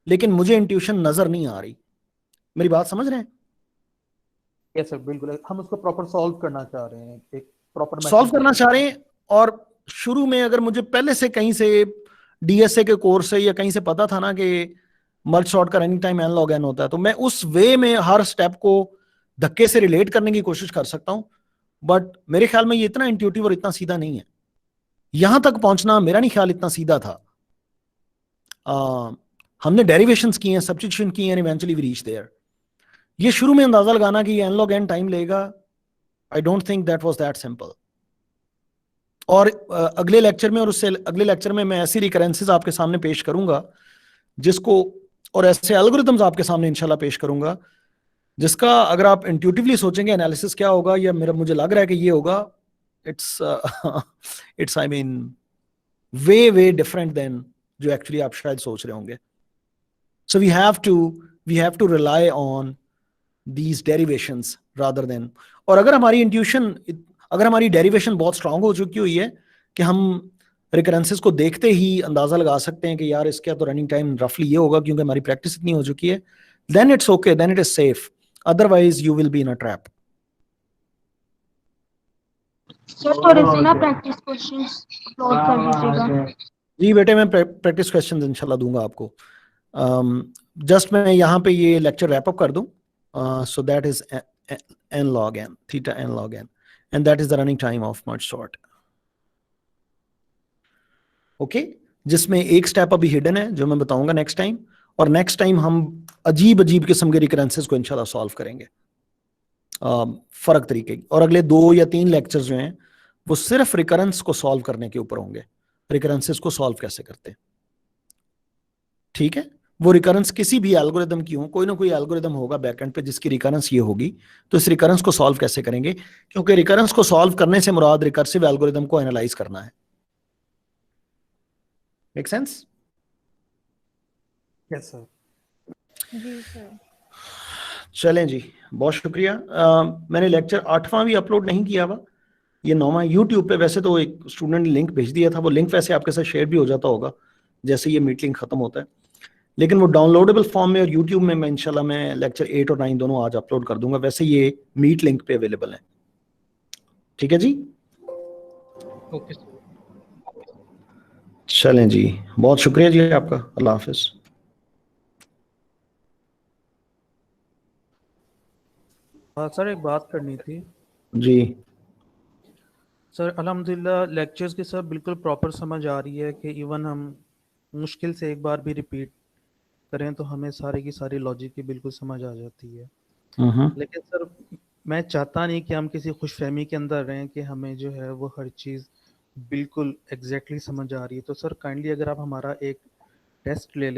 लेकिन मुझे इंट्यूशन नजर नहीं आ रही. मेरी बात समझ रहे हैं? यस सर, बिल्कुल. हम उसको प्रॉपर सॉल्व करना चाह रहे हैं, एक प्रॉपर सॉल्व करना चाह रहे हैं. और शुरू में अगर मुझे पहले से कहीं से DSA के कोर्स से या कहीं से पता था ना कि मर्ज सॉर्ट का running time n log n होता है, तो मैं उस वे में हर स्टेप को धक्के से रिलेट करने की कोशिश कर सकता हूं. बट मेरे ख्याल में ये इतना इंट्यूटिव और इतना सीधा नहीं है. यहां तक पहुंचना मेरा नहीं ख्याल इतना सीधा था. हमने डेरिवेशंस की हैं, सब्स्टिट्यूशन की हैं, इवेंचुअली वी रीच देयर. ये शुरू में अंदाजा लगाना कि ये n log n टाइम लेगा, I don't think that was that simple. और अगले लेक्चर में और उससे अगले लेक्चर में मैं ऐसी रिकरेंसेस आपके सामने पेश करूंगा जिसको, और ऐसे एल्गोरिथम्स आपके सामने इंशाल्लाह पेश करूंगा जिसका अगर आप इंट्यूटिवली सोचेंगे एनालिसिस क्या होगा, या मुझे लग रहा है कि ये होगा, it's it's I mean way different than जो एक्चुअली आप शायद सोच रहे होंगे. So we have to rely on these derivations rather than. और अगर हमारी डेरिवेशन बहुत स्ट्रांग हो चुकी हुई है कि हम रिकरेंसेस को देखते ही अंदाजा लगा सकते हैं कि यार इसका तो रनिंग टाइम रफली ये होगा क्योंकि हमारी प्रैक्टिस इतनी हो चुकी है, then it's okay, then it is safe. Otherwise you will be in a trap. Sir थोड़े से ना प्रैक्टिस क्वेश्चंस अपलोड कर दीजिएगा. जी बेटे, मैं प्रैक्टिस क्वेश्चंस इंशाल्लाह दूंगा आपको. जस्ट मैं यहाँ पे ये लेक्चर रैप अप कर दूं. सो that is n log n, theta n log n, and that is the running time of merge sort. Okay, जिसमें एक स्टेप अभी हिडन है जो मैं बताऊंगा नेक्स्ट टाइम, और नेक्स्ट टाइम हम अजीब किस्म के रिकरेंसेस को इंशाल्लाह सॉल्व करेंगे फर्क तरीके. और अगले 2 या 3 लेक्चर्स जो हैं वो सिर्फ रिकरेंस को सॉल्व करने के ऊपर होंगे, रिकरेंसेस को सॉल्व कैसे करते हैं. ठीक है, वो रिकरेंस किसी भी एल्गोरिदम की हो, कोई ना कोई एल्गोरिदम होगा बैकएंड पे जिसकी रिकरेंस ये होगी, तो इस रिकरेंस को सॉल्व कैसे करेंगे, क्योंकि रिकरेंस को सॉल्व करने से मुराद रिकर्सिव एल्गोरिदम को एनालाइज करना है. Make sense? Yes sir. जी सर. चलें जी, बहुत शुक्रिया. मैंने लेक्चर 8वां भी अपलोड नहीं किया हुआ, ये 9वां यूट्यूब पे. वैसे तो एक स्टूडेंट ने लिंक भेज दिया था, वो लिंक वैसे आपके साथ शेयर भी हो जाता होगा जैसे ये मीट लिंक खत्म होता है, लेकिन वो डाउनलोडेबल फॉर्म में और यूट्यूब में मैं इंशाल्लाह मैं लेक्चर 8 और 9 दोनों आज अपलोड कर दूंगा. वैसे ये मीट लिंक पे अवेलेबल है. ठीक है जी, ओके सर. चलें जी, बहुत शुक्रिया जी आपका. अल्लाह हाफिज. हाँ सर, एक बात करनी थी जी सर. अल्हम्दुलिल्लाह लेक्चर्स की सर बिल्कुल प्रॉपर समझ आ रही है कि इवन हम मुश्किल से एक बार भी रिपीट करें तो हमें सारी की सारी लॉजिक की बिल्कुल समझ आ जाती है. लेकिन सर मैं चाहता नहीं कि हम किसी खुशफहमी के अंदर रहें कि हमें जो है वो हर चीज़ बिल्कुल एग्जैक्टली समझ आ रही है. तो सर काइंडली अगर आप हमारा एक टेस्ट ले लें